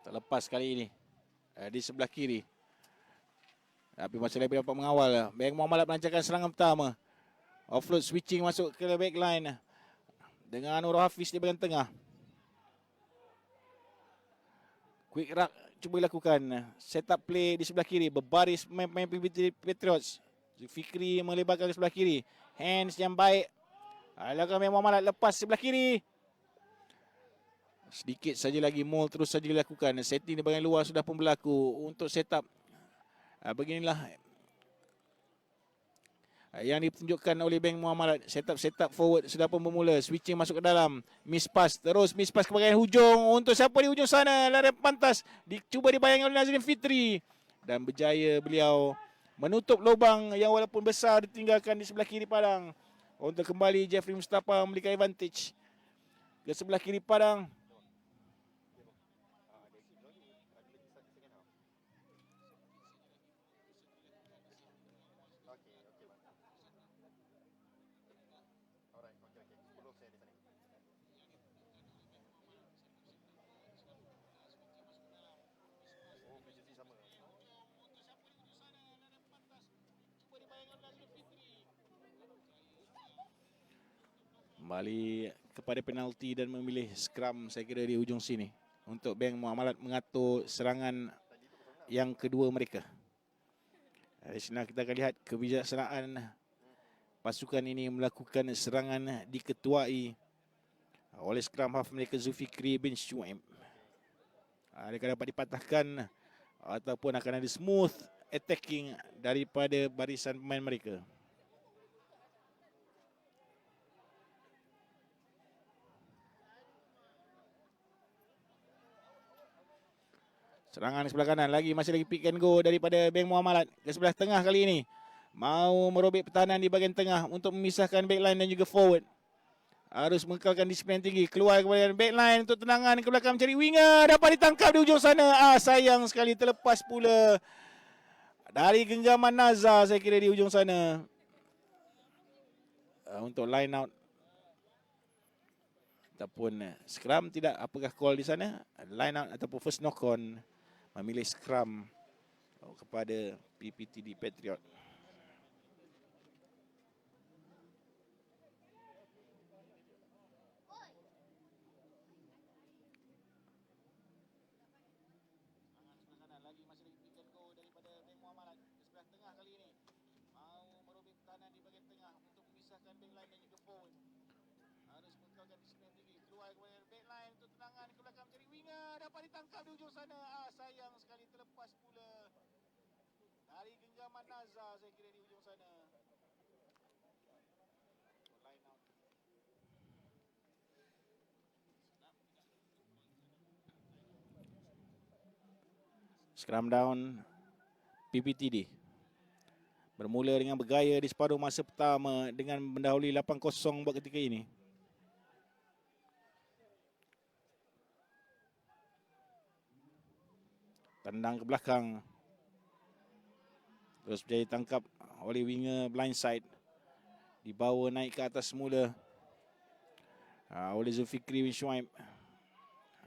Terlepas kali ini di sebelah kiri. Tapi masih lagi dapat mengawal. Bank Muamalat melancarkan serangan pertama. Offload switching masuk ke backline dengan Nurul Hafiz di bahagian tengah. Quick ruck cuba dilakukan. Setup play di sebelah kiri. Berbaris pemain PPTD Patriots. Fikri melebarkan ke sebelah kiri. Hands yang baik. Lakukan Bank Muamalat lepas sebelah kiri. Sedikit saja lagi mall terus saja dilakukan. Setting di bahagian luar sudah pun berlaku untuk setup. Beginilah yang ditunjukkan oleh Bank Muamalat. Setup forward sudah pun bermula. Switching masuk ke dalam. Miss pass. Terus miss pass ke bahagian hujung. Untuk siapa di hujung sana? Larian pantas. Dicuba dibayangkan oleh Nazrin Fitri. Dan berjaya beliau menutup lubang yang walaupun besar ditinggalkan di sebelah kiri padang. Untuk kembali Jeffrey Mustafa memiliki advantage ke sebelah kiri padang. Kembali kepada penalti dan memilih scrum saya kira di hujung sini untuk Bank Muamalat mengatur serangan yang kedua mereka. Di sini kita akan lihat kebijaksanaan pasukan ini melakukan serangan diketuai oleh scrum half mereka Zulfikri bin Syuaib. Mereka dapat dipatahkan ataupun akan ada smooth attacking daripada barisan pemain mereka. Serangan sebelah kanan lagi, masih lagi pick and go daripada Bank Muamalat ke sebelah tengah kali ini. Mau merobek pertahanan di bahagian tengah untuk memisahkan backline dan juga forward. Harus mengekalkan disiplin tinggi. Keluar kepada backline untuk tenangan ke belakang mencari winger. Dapat ditangkap di ujung sana. Sayang sekali terlepas pula dari genggaman Nazar saya kira di ujung sana. Untuk line out ataupun scrum tidak, apakah call di sana? Line out ataupun first knock on. Memilih scrum kepada PPTD Patriot. Lagi masih lagi pick and go daripada Bank Muamalat ke sebelah tengah kali ini. Mau merobek pertahanan di bahagian tengah untuk memisahkan backline dan juga forward. Harus mengekalkan disiplin tinggi. Keluar kepada backline untuk tenangan ke belakang mencari winger. Dapat ditangkap di ujung sana. Sayang sekali terlepas pula dari genggaman Nazar saya kira di ujung sana. Line out. Scrum down PPTD. bermula dengan bergaya di separuh masa pertama dengan mendahului 8-0 buat ketika ini. Tendang ke belakang. Terus berjaya tangkap oleh winger blindside. Dibawa naik ke atas semula oleh Zulfikri bin Syuaib.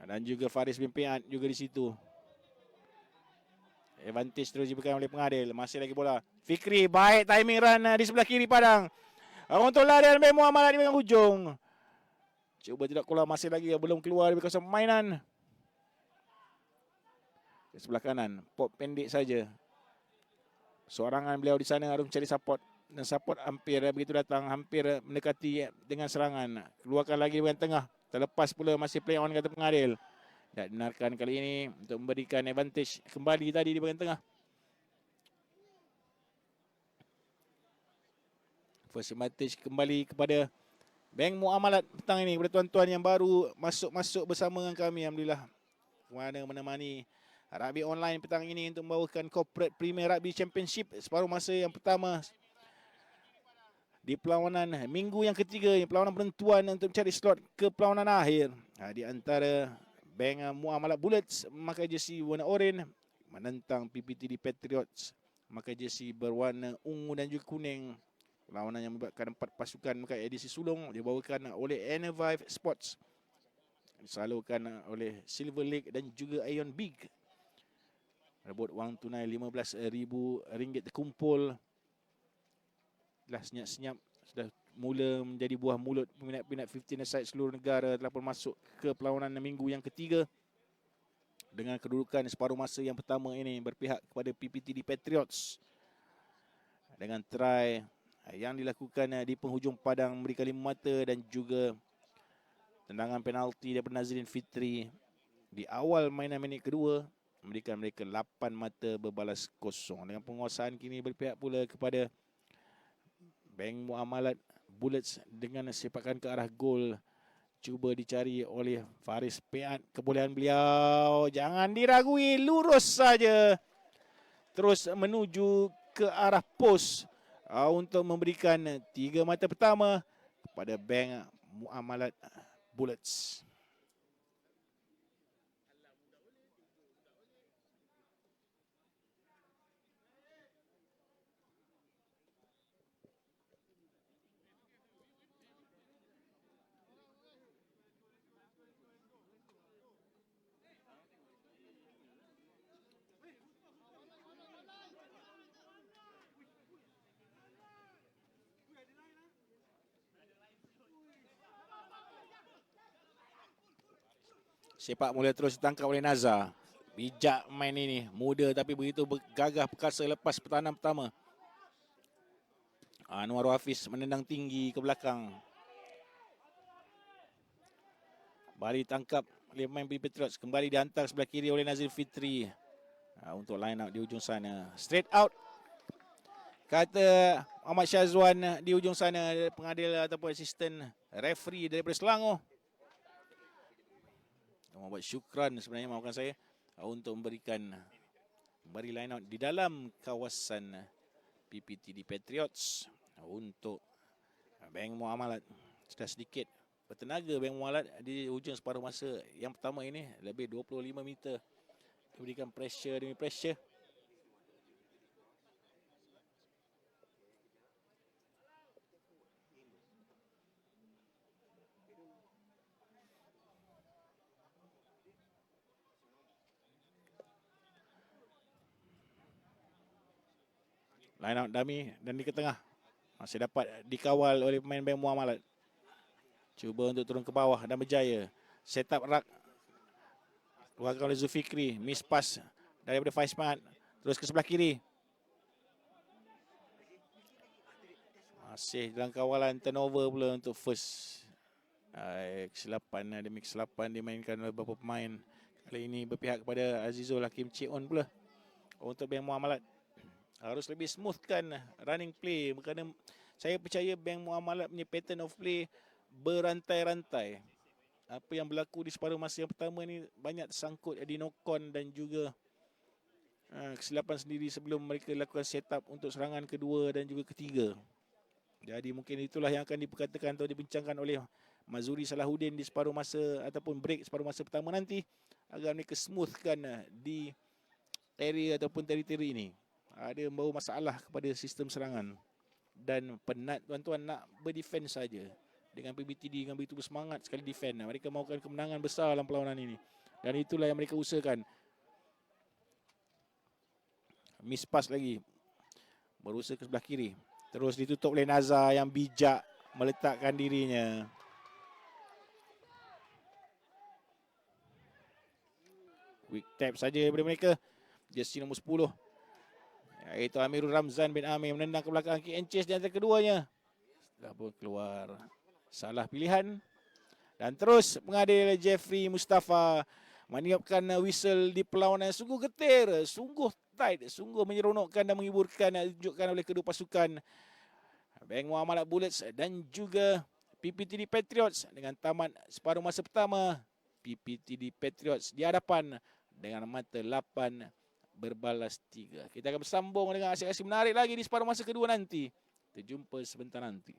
Dan juga Faris bin Piat juga di situ. Advantage terus diberikan oleh pengadil. Masih lagi bola. Fikri baik timing run di sebelah kiri padang. Untuk larian Ben Muhammad di bahagian hujung. Cuba tidak keluar, masih lagi belum keluar dari kawasan permainan. Di sebelah kanan, pop pendek saja. Sorangan beliau di sana harus mencari support. Dan support hampir begitu datang, hampir mendekati dengan serangan. Keluarkan lagi di bahagian tengah. Terlepas pula masih play on kata pengadil. Dan benarkan kali ini untuk memberikan advantage kembali tadi di bahagian tengah. First advantage kembali kepada Bank Muamalat petang ini kepada tuan-tuan yang baru masuk bersama dengan kami. Alhamdulillah. Kerana menemani rugby online petang ini untuk membawakan Corporate Premier Rugby Championship separuh masa yang pertama di perlawanan minggu yang ketiga, perlawanan penentuan untuk mencari slot ke perlawanan akhir. Di antara Bank Muamalat Bullets memakai jersey warna oranye menentang PPTD Patriots memakai jersey berwarna ungu dan juga kuning. Perlawanan yang melibatkan 4 pasukan memakai edisi sulung dibawakan oleh Enervive Sports. Disalurkan oleh Silver Lake dan juga Ion Big. Rebut wang tunai RM15,000 terkumpul. Dah senyap-senyap sudah mula menjadi buah mulut peminat-peminat 15 aside seluruh negara telah pun masuk ke perlawanan minggu yang ketiga. Dengan kedudukan separuh masa yang pertama ini berpihak kepada PPTD Patriots. Dengan try yang dilakukan di penghujung padang memberikan 5 mata dan juga tendangan penalti daripada Nazrin Fitri di awal mainan minit kedua memberikan mereka 8 mata berbalas kosong. Dengan penguasaan kini berpihak pula kepada Bank Muamalat Bullets dengan sepakan ke arah gol. Cuba dicari oleh Faris Piat. Kebolehan beliau jangan diragui, lurus saja terus menuju ke arah pos untuk memberikan 3 mata pertama kepada Bank Muamalat Bullets. Sepak mula terus ditangkap oleh Nazar. Bijak main ini. Muda tapi begitu gagah perkasa lepas pertahanan pertama. Anwar Hafiz menendang tinggi ke belakang. Bali tangkap oleh pemain Patriots. Kembali dihantar sebelah kiri oleh Nazir Fitri. Untuk line out di ujung sana. Straight out. Kata Ahmad Syazwan di ujung sana. Pengadil ataupun asisten referee daripada Selangor. Membuat syukran sebenarnya maafkan saya untuk memberikan kembali line out di dalam kawasan PPTD Patriots untuk Bank Muamalat. Sudah sedikit bertenaga Bank Muamalat di hujung separuh masa yang pertama ini, lebih 25 meter diberikan pressure demi pressure. Line out dummy dan di tengah masih dapat dikawal oleh pemain Bank Muamalat. Cuba untuk turun ke bawah dan berjaya. Set up rak keluarkan oleh Zulfikri. Miss pass daripada Faismat. Terus ke sebelah kiri. Masih dalam kawalan, turnover pula untuk first. Kesilapan demi kesilapan dimainkan oleh beberapa pemain. Kali ini berpihak kepada Azizul Hakim Cik On pula untuk Bank Muamalat. Harus lebih smoothkan running play kerana saya percaya Bank Muamalat punya pattern of play berantai-rantai. Apa yang berlaku di separuh masa yang pertama ni banyak tersangkut di knock-on dan juga kesilapan sendiri sebelum mereka lakukan setup untuk serangan kedua dan juga ketiga. Jadi mungkin itulah yang akan diperkatakan atau dibincangkan oleh Mazuri Salahuddin di separuh masa ataupun break separuh masa pertama nanti agar mereka smoothkan di area ataupun teritori ini. Ada membawa masalah kepada sistem serangan dan penat tuan-tuan nak berdefense saja. Dengan PBTD dengan begitu bersemangat sekali defend. Mereka mahukan kemenangan besar dalam perlawanan ini. Dan itulah yang mereka usahakan. Miss pass lagi. Berusaha ke sebelah kiri. Terus ditutup oleh Nazar yang bijak meletakkan dirinya. Quick tap saja daripada mereka. Jersey nombor 10. Iaitu Amirul Ramzan bin Amir menendang ke belakang kick and chase di antara keduanya. Setelah pun keluar salah pilihan. Dan terus mengadil Jeffrey Mustafa meniupkan whistle di perlawanan yang sungguh getir, sungguh tight, sungguh menyeronokkan dan menghiburkan ditunjukkan oleh kedua pasukan Bank Muamalat Bullets dan juga PPTD Patriots. Dengan tamat separuh masa pertama, PPTD Patriots di hadapan dengan mata 8 berbalas 3. Kita akan bersambung dengan aksi-aksi menarik lagi di separuh masa kedua nanti. Kita jumpa sebentar nanti.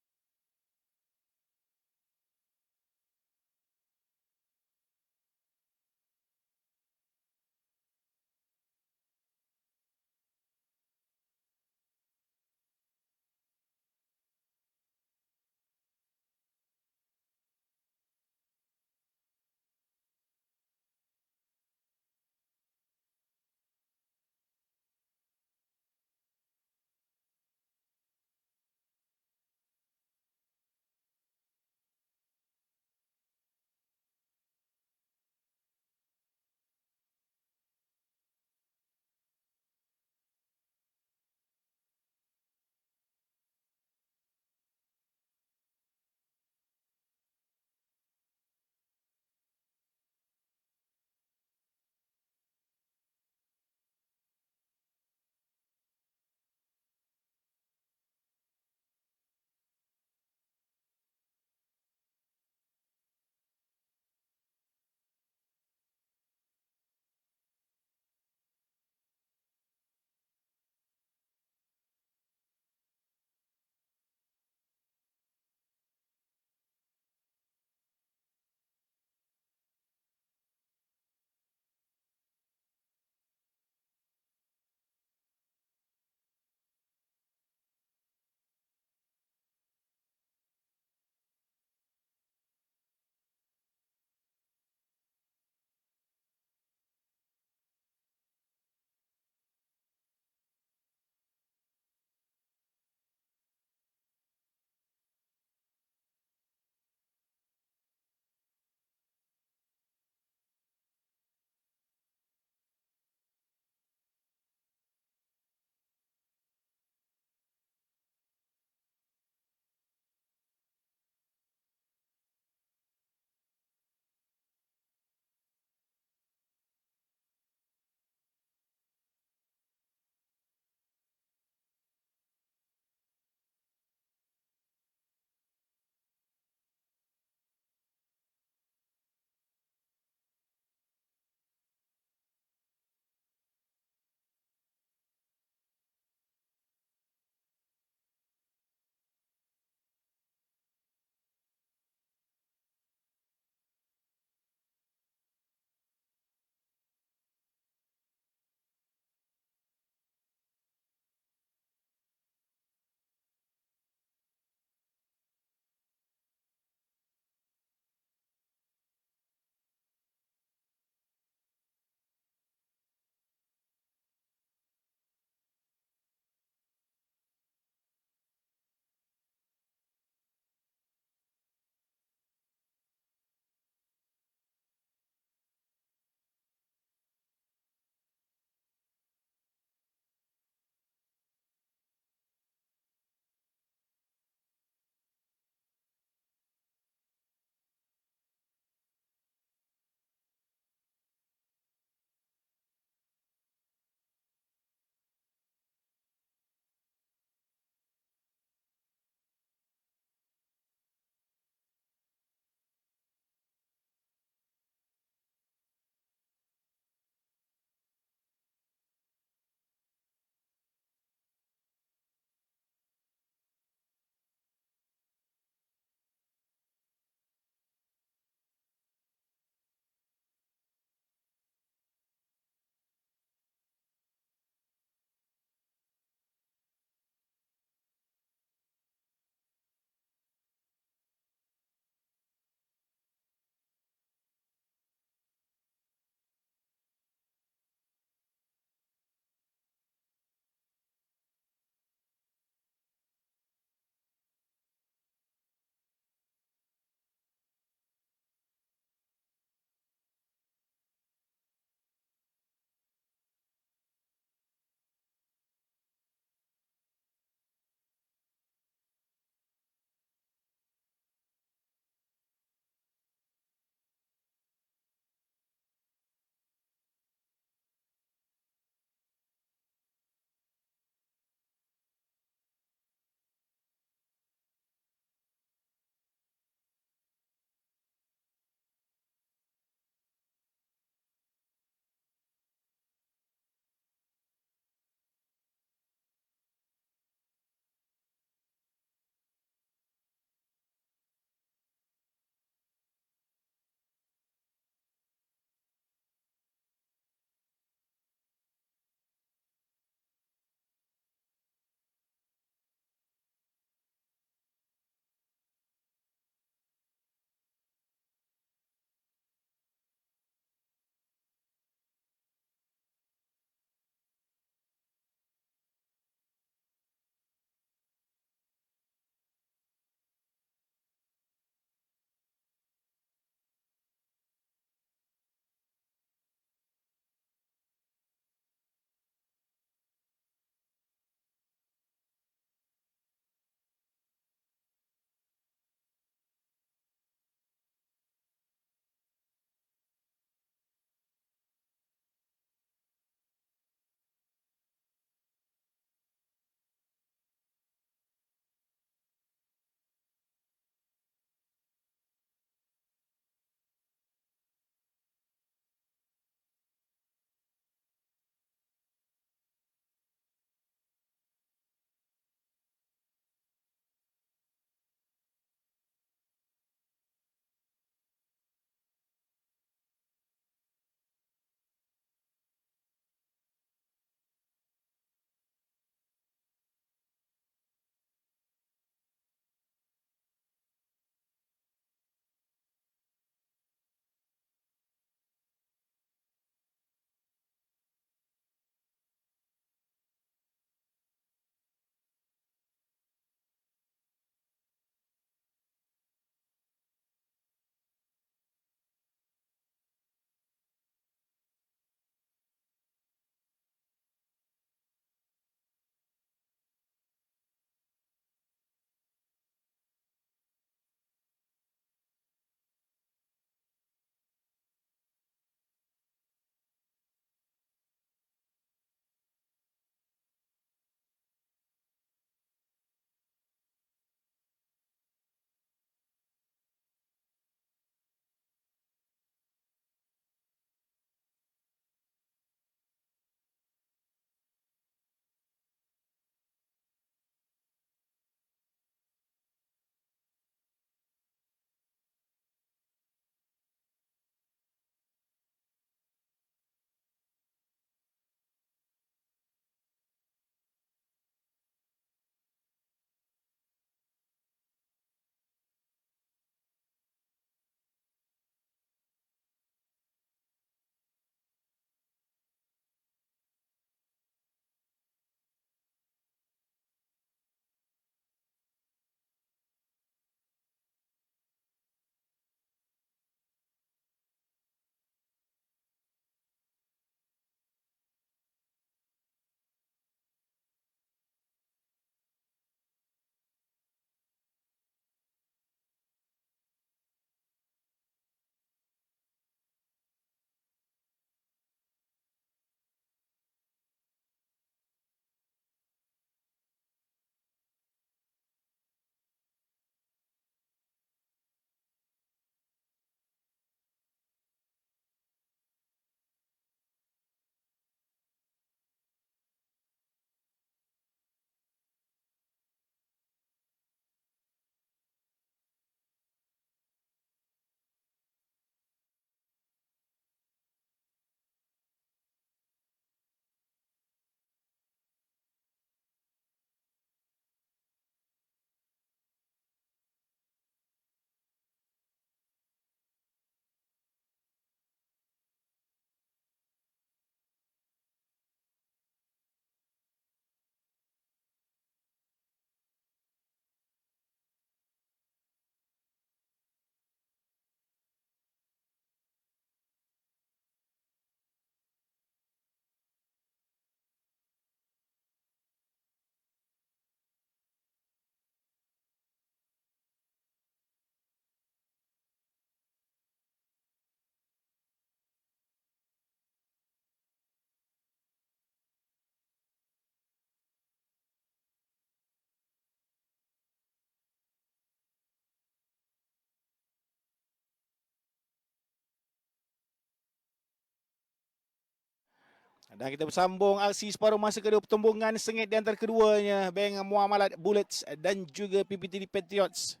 Dan kita bersambung aksi separuh masa kedua pertembungan sengit di antara keduanya, Bank Muamalat Bullets dan juga PPTD Patriots.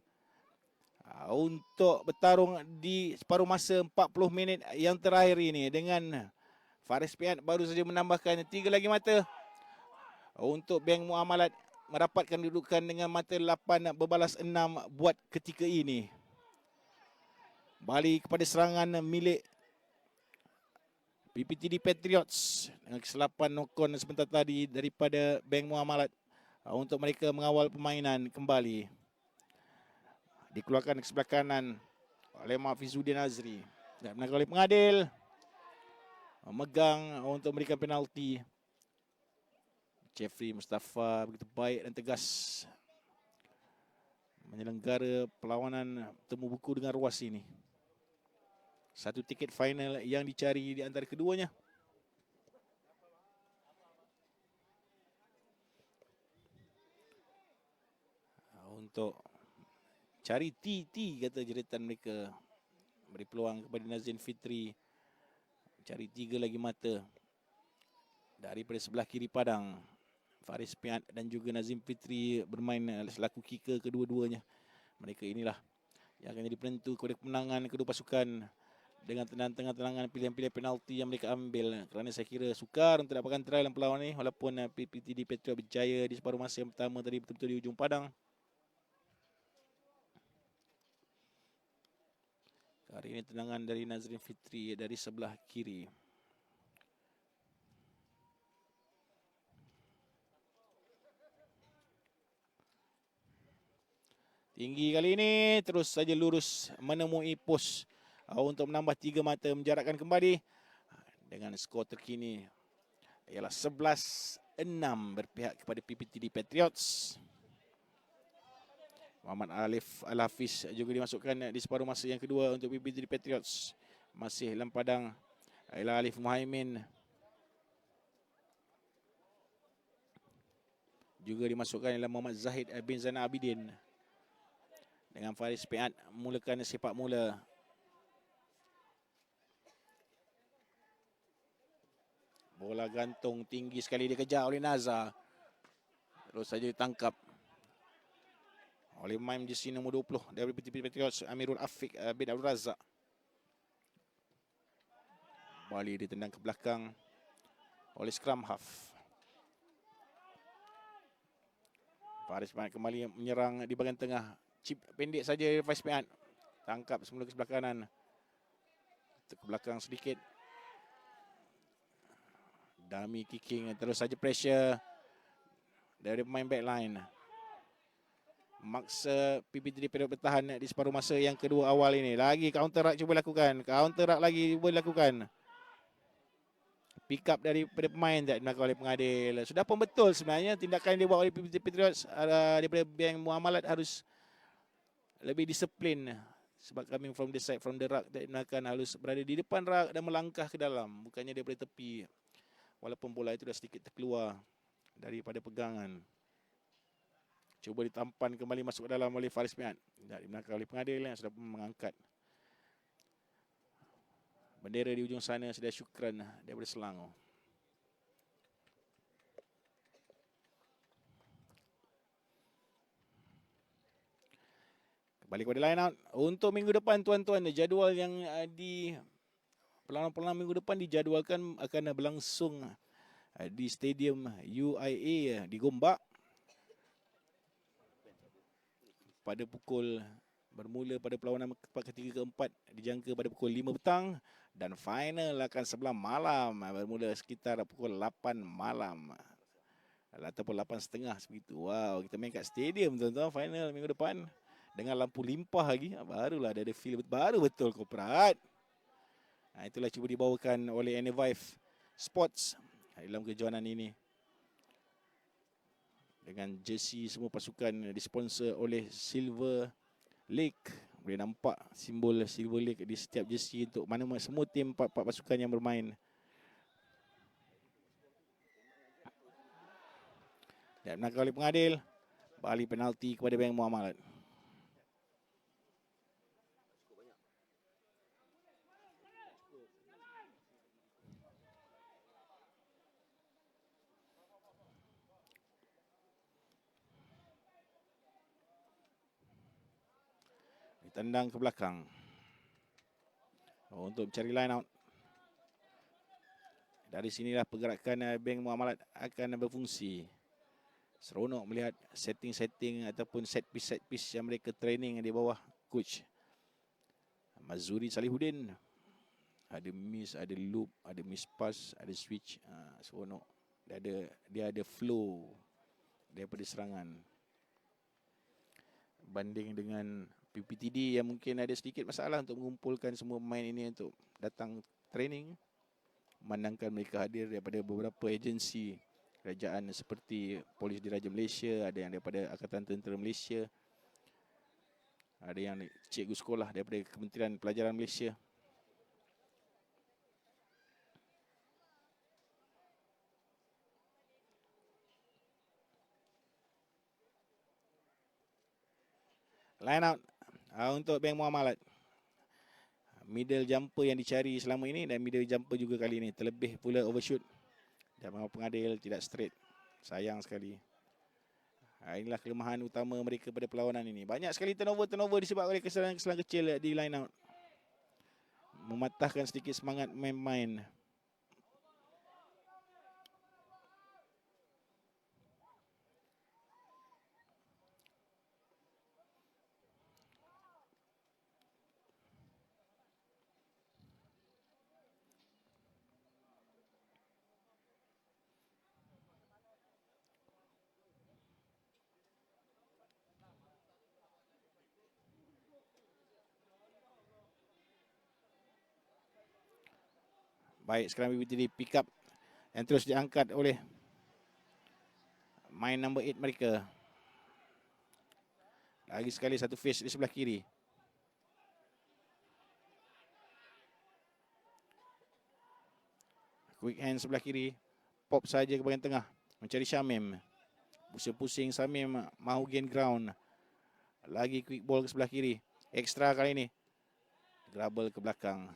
Untuk bertarung di separuh masa 40 minit yang terakhir ini dengan Faris Piat baru saja menambahkan 3 lagi mata untuk Bank Muamalat merapatkan kedudukan dengan mata 8 berbalas 6 buat ketika ini. Balik kepada serangan milik PPTD Patriots dengan kesilapan nokon sebentar tadi daripada Bank Muamalat untuk mereka mengawal permainan kembali. Dikeluarkan ke sebelah kanan oleh Mafizuddin Azri. Dan menangkap oleh pengadil. Memegang untuk memberikan penalti. Jeffrey Mustafa begitu baik dan tegas menyelenggara perlawanan temu buku dengan ruas ini. Satu tiket final yang dicari di antara keduanya. Untuk cari T kata jeritan mereka. Beri peluang kepada Nazin Fitri. Cari 3 lagi mata. Daripada sebelah kiri padang. Faris Piat dan juga Nazim Fitri bermain selaku kicker kedua-duanya. Mereka inilah yang akan jadi penentu kepada kemenangan kedua pasukan. Dengan tenang-tenang pilihan-pilihan penalti yang mereka ambil. Kerana saya kira sukar untuk dapatkan try dalam perlawanan ini. Walaupun PPTD Patriot berjaya di separuh masa yang pertama tadi betul-betul di ujung padang. Hari ini tendangan dari Nazrin Fitri dari sebelah kiri. Tinggi kali ini terus saja lurus menemui pos. Untuk menambah 3 mata menjarakkan kembali dengan skor terkini ialah 11-6 berpihak kepada PPTD Patriots. Muhammad Alif Al-Hafiz juga dimasukkan di separuh masa yang kedua untuk PPTD Patriots. Masih dalam padang ialah Alif Muhaimin. Juga dimasukkan ialah Muhammad Zahid bin Zainal Abidin. Dengan Faris Piat mulakan sepak mula. Bola gantung tinggi sekali dikejar oleh Nazar. Terus saja ditangkap oleh Maim jersey nombor 20 dari PPTD Patriots, Amirul Afiq bin Abdul Razak. Bali ditendang ke belakang oleh scrum half. Faris Piat kembali menyerang di bahagian tengah. Chip pendek saja Faris Piat. Tangkap semula ke sebelah kanan. Ke belakang sedikit. Dummy kicking, terus saja pressure dari pemain backline. Maksa PPTD Patriot bertahan di separuh masa yang kedua awal ini. Lagi counter ruck cuba lakukan. Counter ruck lagi cuba lakukan. Pick up daripada pemain tak dilakukan oleh pengadil. Sudah pun betul sebenarnya tindakan yang dibuat oleh PPTD Patriots daripada Bank Muamalat harus lebih disiplin. Sebab coming from the side, from the ruck, tak dilakukan harus berada di depan ruck dan melangkah ke dalam. Bukannya daripada tepi. Walaupun bola itu dah sedikit terkeluar daripada pegangan. Cuba ditampan kembali masuk ke dalam oleh Faris Piat. Tak dibenarkan oleh pengadil yang sudah mengangkat bendera di ujung sana. Sudah syukran daripada Selangor. Kembali kepada line out. Untuk minggu depan tuan-tuan, jadual yang di perlawanan minggu depan dijadualkan akan berlangsung di Stadium UIA di Gombak pada pukul bermula pada perlawanan ketiga keempat dijangka pada pukul 5 petang dan final akan sebelah malam bermula sekitar pukul 8 malam ataupun 8.30 sebegitu. Wow, kita main kat stadium tuan-tuan final minggu depan dengan lampu limpah lagi. Barulah ada feel baru betul korporat. Itulah cuba dibawakan oleh Anivive Sports dalam kejohanan ini. Dengan jersey semua pasukan disponsor oleh Silver Lake. Boleh nampak simbol Silver Lake di setiap jersey untuk mana-mana semua tim 4 pasukan yang bermain. Dan menangkap oleh pengadil. Bali penalti kepada Bank Muamalat. tendang ke belakang. Untuk mencari line out. Dari sinilah pergerakan Bank Muamalat akan berfungsi. Seronok melihat setting-setting ataupun set piece yang mereka training di bawah coach Mazuri Salihuddin. Ada miss, ada loop, ada miss pass, ada switch. Seronok. Dia ada flow daripada serangan. Banding dengan PPTD yang mungkin ada sedikit masalah untuk mengumpulkan semua pemain ini untuk datang training. Memandangkan mereka hadir daripada beberapa agensi kerajaan seperti Polis Diraja Malaysia, ada yang daripada Angkatan Tentera Malaysia, ada yang cikgu sekolah daripada Kementerian Pelajaran Malaysia. Line out untuk Bank Muamalat. Middle jumper yang dicari selama ini dan middle jumper juga kali ini terlebih pula overshoot. Dan pengadil tidak straight. Sayang sekali. Inilah kelemahan utama mereka pada perlawanan ini. Banyak sekali turnover disebabkan oleh kesalahan-kesalahan kecil di line out. Mematahkan sedikit semangat main-main. Baik, sekarang BBTD pick up yang terus diangkat oleh main number 8 mereka. Lagi sekali satu face di sebelah kiri. Quick hand sebelah kiri. Pop saja ke bahagian tengah. Mencari Syamim. Pusing-pusing Syamim mahu gain ground. Lagi quick ball ke sebelah kiri. Extra kali ini. Grabble ke belakang.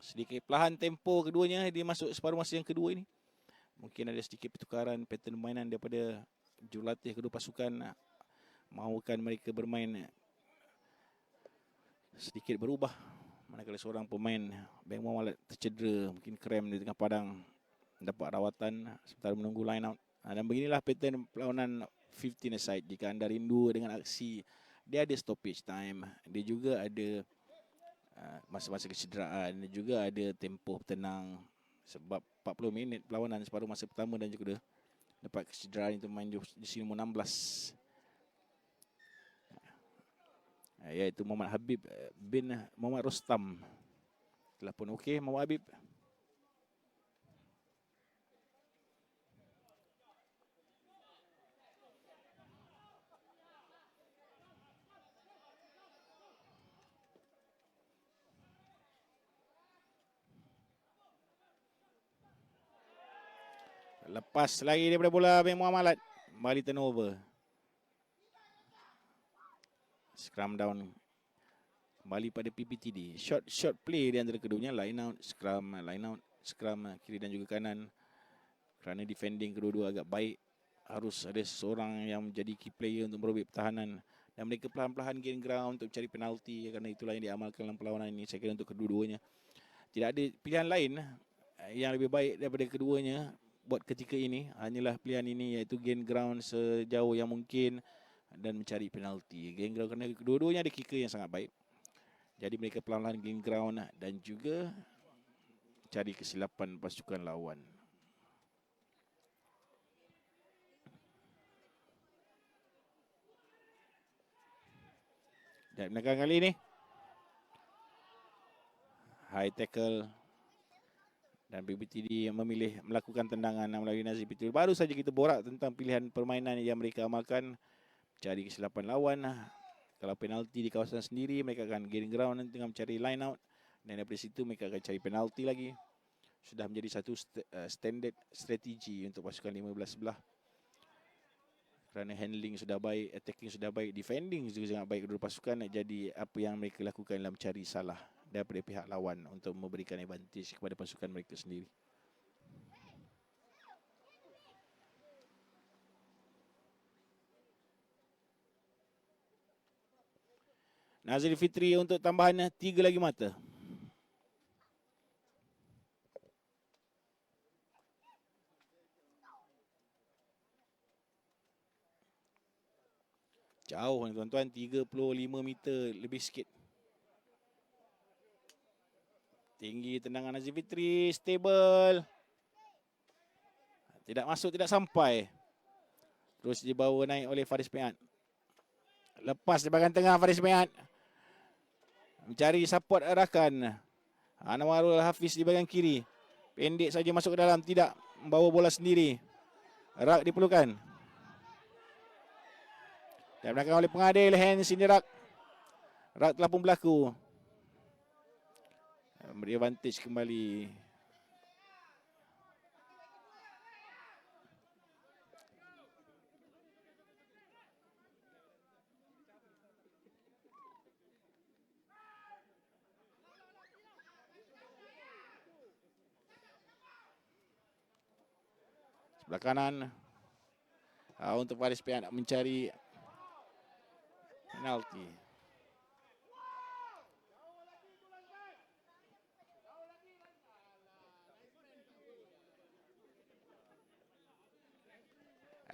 Sedikit perlahan tempo keduanya. Dia masuk separuh masa yang kedua ini. Mungkin ada sedikit pertukaran pattern permainan daripada jurulatih kedua pasukan. Mahukan mereka bermain sedikit berubah. Manakala seorang pemain Bank Muamalat tercedera, mungkin krem di tengah padang, dapat rawatan sementara menunggu line out. Dan beginilah pattern perlawanan 15 aside. Jika anda rindu dengan aksi, dia ada stoppage time. Dia juga ada masa-masa kecederaan, dan juga ada tempoh tenang. Sebab 40 minit perlawanan separuh masa pertama dan juga dapat kecederaan itu main di sini 16. Iaitu Muhammad Habib bin Muhammad Rostam. Telah pun okey Muhammad Habib. Lepas lagi daripada bola Bank Muamalat. Kembali turnover. Scrum down. Kembali pada PPTD. Short play di antara keduanya. Line out, scrum, line out, scrum kiri dan juga kanan. Kerana defending kedua-dua agak baik. Harus ada seseorang yang menjadi key player untuk merobek pertahanan. Dan mereka perlahan-lahan gain ground untuk cari penalti. Kerana itulah yang diamalkan dalam perlawanan ini. Saya kira untuk kedua-duanya. Tidak ada pilihan lain yang lebih baik daripada keduanya. Buat ketika ini, hanyalah pilihan ini, iaitu gain ground sejauh yang mungkin dan mencari penalti. Gain ground kerana kedua-duanya ada kicker yang sangat baik. Jadi mereka perlahan-lahan gain ground dan juga cari kesilapan pasukan lawan. Dan belakang kali ini, high tackle. Dan BBTD yang memilih melakukan tendangan melalui Nazif Fitrul. Baru saja kita borak tentang pilihan permainan yang mereka amalkan. Cari kesilapan lawan. Kalau penalti di kawasan sendiri, mereka akan gain ground dengan mencari line out. Dan daripada situ mereka akan cari penalti lagi. sudah menjadi satu standard strategi untuk pasukan 15 sebelah. Kerana handling sudah baik, attacking sudah baik, defending juga sangat baik kedua pasukan. Jadi apa yang mereka lakukan adalah mencari salah daripada pihak lawan untuk memberikan advantage kepada pasukan mereka sendiri. Nazri Fitri untuk tambahan 3 lagi mata. Jauh ni tuan-tuan, 35 meter lebih sikit. Tinggi tendangan Nazri Fitri, stable. Tidak masuk, tidak sampai. Terus dibawa naik oleh Faris Mehat. Lepas di bahagian tengah Faris Mehat. Mencari support rakan. Anwarul Hafiz di bahagian kiri. Pendek saja masuk ke dalam, tidak membawa bola sendiri. Rak diperlukan. Dan belakang oleh pengadil hands ini Rak. Rak telah pun berlaku. Beri advantage kembali. Sebelah kanan. Untuk Faris Mehat nak mencari penalti.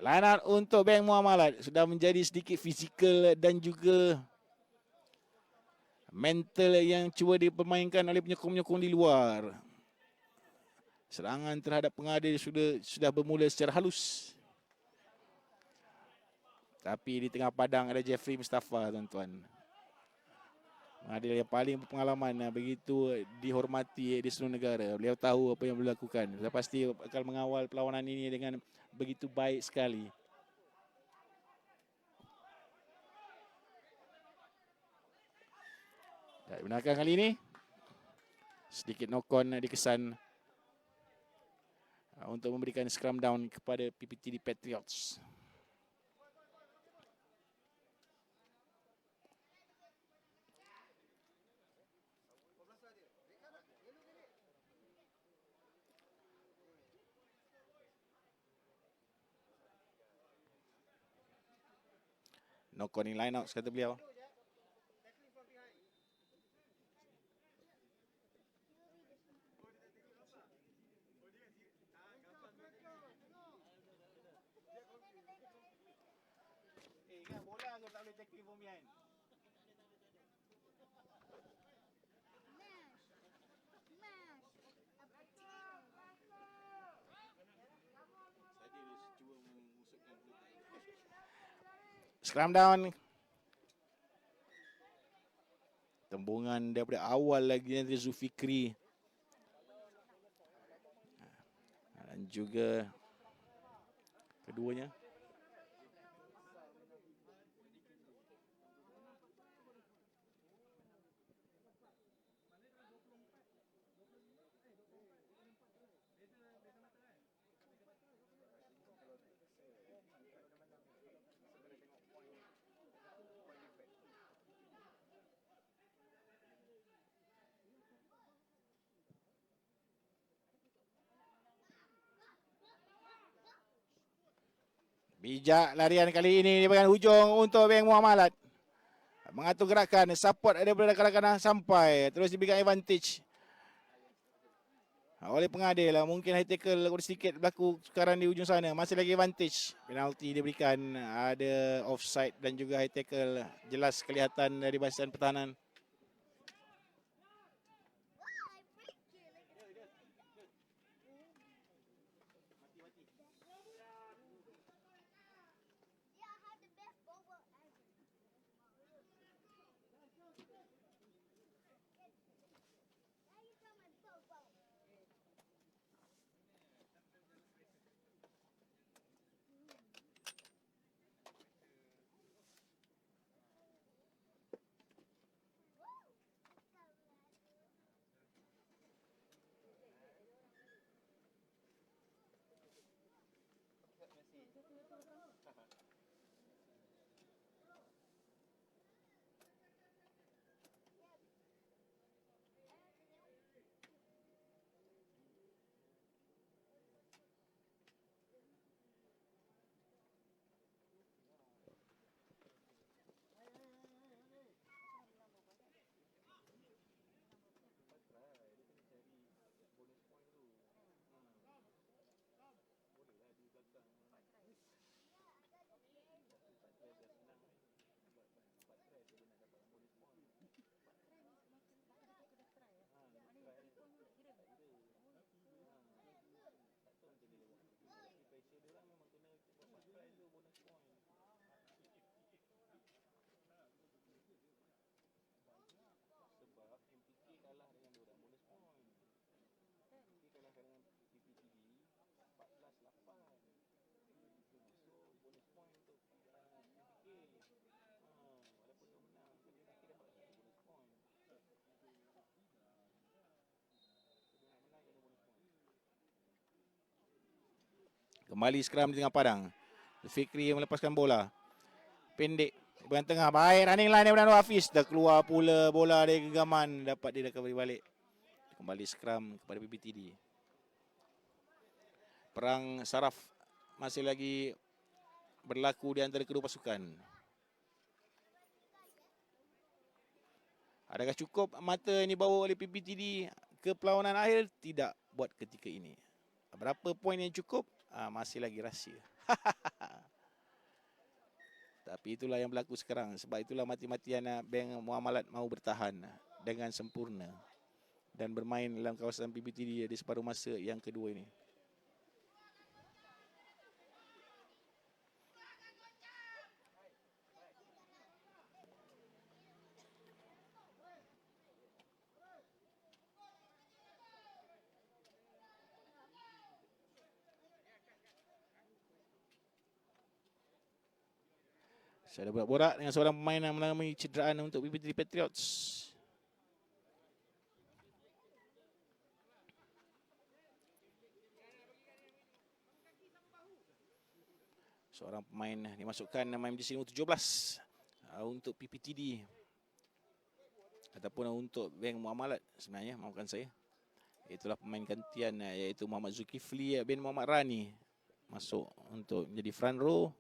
Line out untuk Bank Muamalat sudah menjadi sedikit fizikal dan juga mental yang cuba dipermainkan oleh penyokong-penyokong di luar. Serangan terhadap pengadil sudah bermula secara halus. Tapi di tengah padang ada Jeffrey Mustafa, tuan-tuan. Pengadil yang paling berpengalaman, begitu dihormati di seluruh negara. Beliau tahu apa yang beliau lakukan. Saya pasti akan mengawal perlawanan ini dengan begitu baik sekali. Dan benarkah kali ini sedikit knock-on dikesan untuk memberikan scrum down kepada PPTD Patriots. Knock-on in line out, kata beliau. Bola tu tak boleh tackling from behind. Scrum down. Tembungan daripada awal lagi dari Zulfikri. Dan juga keduanya. Bijak larian kali ini di bahagian hujung untuk Bank Muamalat. Mengatur gerakan, support daripada rakan-rakan sampai. Terus diberikan advantage oleh pengadil. Mungkin high tackle sedikit berlaku sekarang di hujung sana. Masih lagi advantage. Penalti diberikan, ada offside dan juga high tackle. Jelas kelihatan dari barisan pertahanan. Kembali skram di tengah padang. Fikri melepaskan bola. Pendek di bahagian tengah. Baik running line daripada Anwar Hafiz. Dah keluar pula bola dari genggaman. Dapat dia recovery balik. Kembali skram kepada PPTD. Perang saraf masih lagi berlaku di antara kedua pasukan. Adakah cukup mata yang dibawa oleh PPTD ke perlawanan akhir? Tidak buat ketika ini. Berapa poin yang cukup? Masih lagi rahsia. Tapi itulah yang berlaku sekarang. Sebab itulah mati-matian Bank Muamalat mahu bertahan dengan sempurna dan bermain dalam kawasan PPTD di separuh masa yang kedua ini. Saya ada borak dengan seorang pemain yang mengalami cederaan untuk PPTD Patriots. Seorang pemain dimasukkan main di sini 17 untuk PPTD ataupun untuk Bank Muamalat sebenarnya, maafkan saya. Itulah pemain gantian iaitu Muhammad Zulkifli bin Muhammad Rani masuk untuk menjadi front row.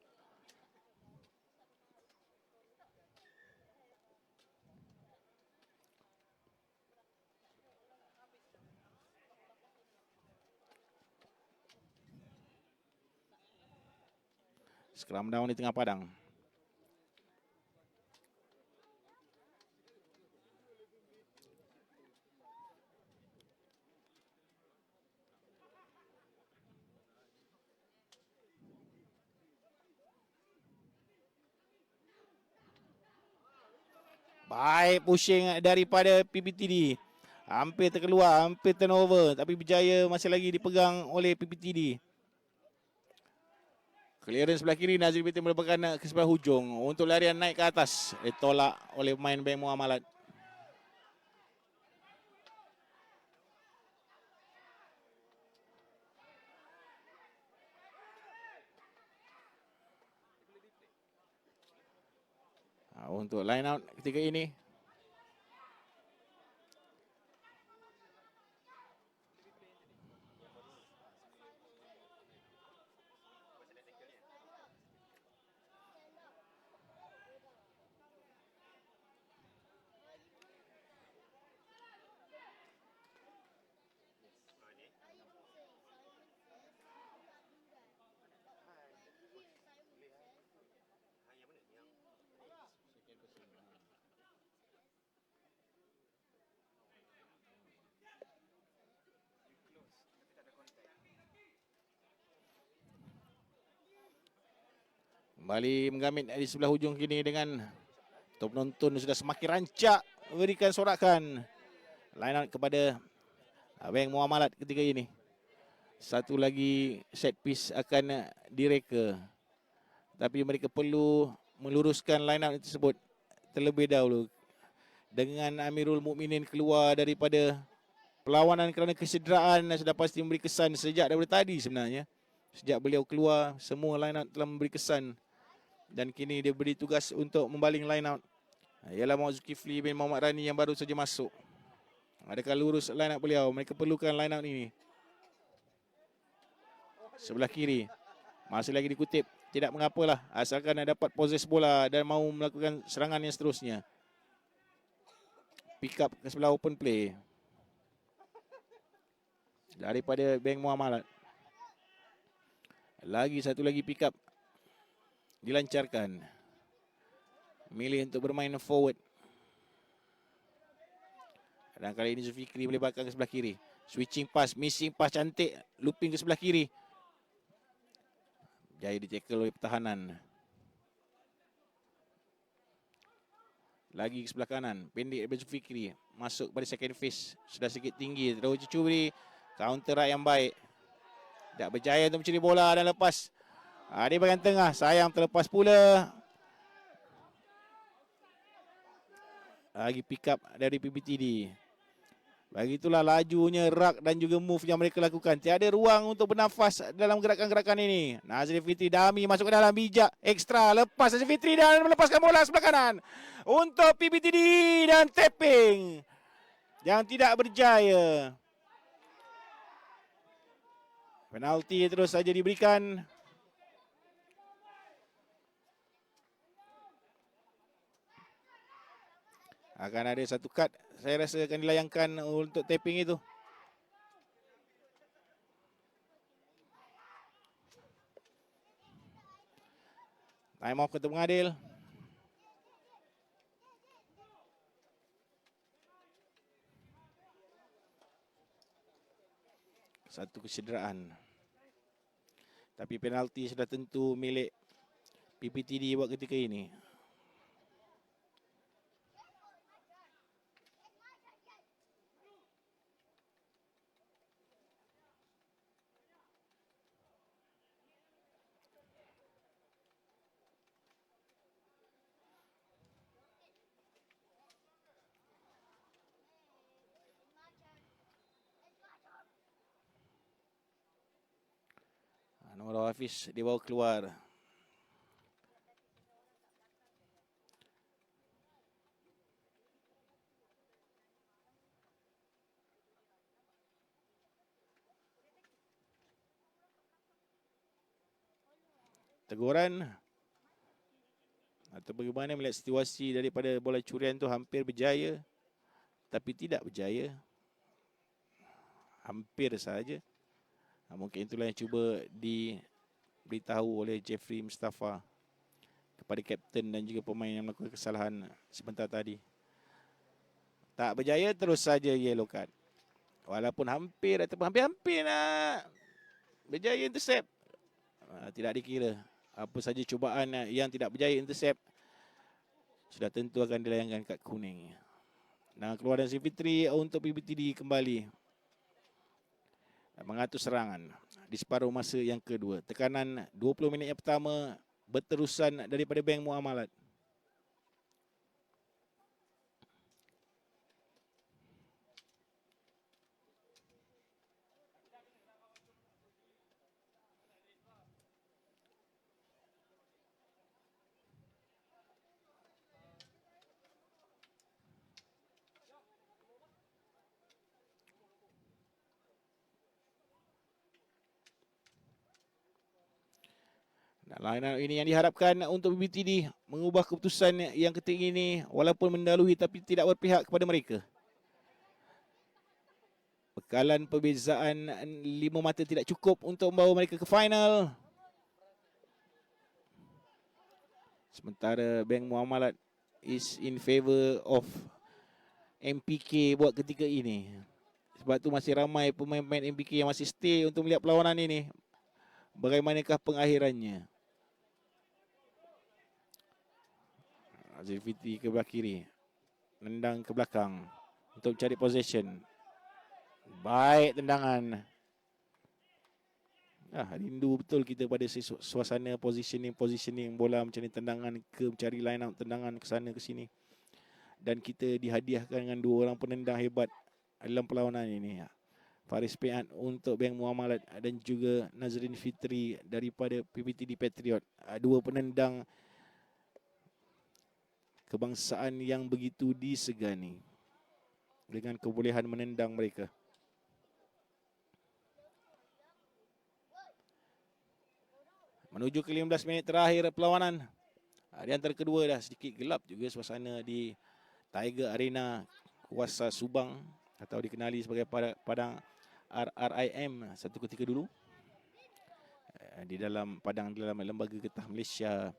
Scrum down di tengah padang. Baik pushing daripada PPTD. Hampir terkeluar, hampir turnover. Tapi berjaya masih lagi dipegang oleh PPTD. Clearance sebelah kiri, Nazri Binti merupakan ke sebelah hujung. Untuk larian naik ke atas, ditolak oleh pemain Bank Muamalat. Untuk line out ketika ini. Kembali menggamit di sebelah hujung kini dengan penonton sudah semakin rancak memberikan sorakan. Line out kepada Bank Muamalat ketika ini. Satu lagi set piece akan direka. Tapi mereka perlu meluruskan line out tersebut terlebih dahulu. Dengan Amirul Mukminin keluar daripada perlawanan kerana kesederaan, sudah pasti memberi kesan sejak daripada tadi sebenarnya. Sejak beliau keluar, semua line out telah memberi kesan. Dan kini dia beri tugas untuk membaling line out. Ialah Muhammad Zulkifli bin Muhammad Rani yang baru saja masuk. Adakah lurus line out beliau? Mereka perlukan line out ini. Sebelah kiri. Masih lagi dikutip. Tidak mengapalah. Asalkan dapat possess bola dan mahu melakukan serangan yang seterusnya. Pick up ke sebelah open play. Daripada Bank Muamalat. Lagi satu lagi pick up. Dilancarkan. Milih untuk bermain forward. Dan kali ini Zulfikri melebarkan ke sebelah kiri. Switching pass, missing pass cantik. Looping ke sebelah kiri. Jaya di-tackle oleh pertahanan. Lagi ke sebelah kanan. Pendek daripada Zulfikri. Masuk pada second phase. Sudah sedikit tinggi. Terlalu cucu beri. Counter right yang baik. Tak berjaya untuk mencuri bola dan lepas. Di bahagian tengah. Sayang terlepas pula. Lagi pick up dari PPTD. Begitulah lajunya rak dan juga move yang mereka lakukan. Tiada ruang untuk bernafas dalam gerakan-gerakan ini. Nazrin Fitri Dami masuk ke dalam bijak ekstra. Lepas Nazrin Fitri dan melepaskan bola sebelah kanan. Untuk PBTD dan tapping yang tidak berjaya. Penalti terus saja diberikan. Akan ada satu kad, saya rasa akan dilayangkan untuk tapping itu. Time off untuk mengadil. Satu kecederaan. Tapi penalti sudah tentu milik PPTD buat ketika ini. Anwar Hafiz dibawa keluar. Teguran atau bagaimana melihat situasi daripada bola curian tu hampir berjaya tapi tidak berjaya. Hampir saja. Mungkin itulah yang cuba diberitahu oleh Jeffrey Mustafa kepada kapten dan juga pemain yang melakukan kesalahan sebentar tadi. Tak berjaya, terus saja yellow card. Walaupun hampir ataupun hampir-hampir nak berjaya intercept. Tidak dikira. Apa saja cubaan yang tidak berjaya intercept, sudah tentu akan dilayangkan kad kuning. Dan keluar dari Fitri untuk PBTD kembali mengatur serangan di separuh masa yang kedua. Tekanan 20 minit yang pertama berterusan daripada Bank Muamalat. Line ini yang diharapkan untuk BBTD mengubah keputusan yang ketika ini walaupun mendahului tapi tidak berpihak kepada mereka. Bekalan perbezaan 5 mata tidak cukup untuk membawa mereka ke final. Sementara Bank Muamalat is in favor of MPK buat ketika ini. Sebab tu masih ramai pemain-pemain MPK yang masih stay untuk melihat perlawanan ini. Bagaimanakah pengakhirannya? Azri Fitri ke belah kiri. Nendang ke belakang untuk cari possession. Baik tendangan. Rindu betul kita pada suasana positioning bola macam ni, tendangan ke mencari line out, tendangan ke sana ke sini. Dan kita dihadiahkan dengan 2 orang penendang hebat dalam perlawanan ini. Faris Piat untuk Bank Muamalat dan juga Nazrin Fitri daripada PBTD Patriot. 2 penendang kebangsaan yang begitu disegani dengan kebolehan menendang mereka. Menuju ke 15 minit terakhir perlawanan. Di antara kedua dah sedikit gelap juga suasana di Tiger Arena Kuasa Subang atau dikenali sebagai padang RRIM satu ketika dulu. Di dalam Lembaga Getah Malaysia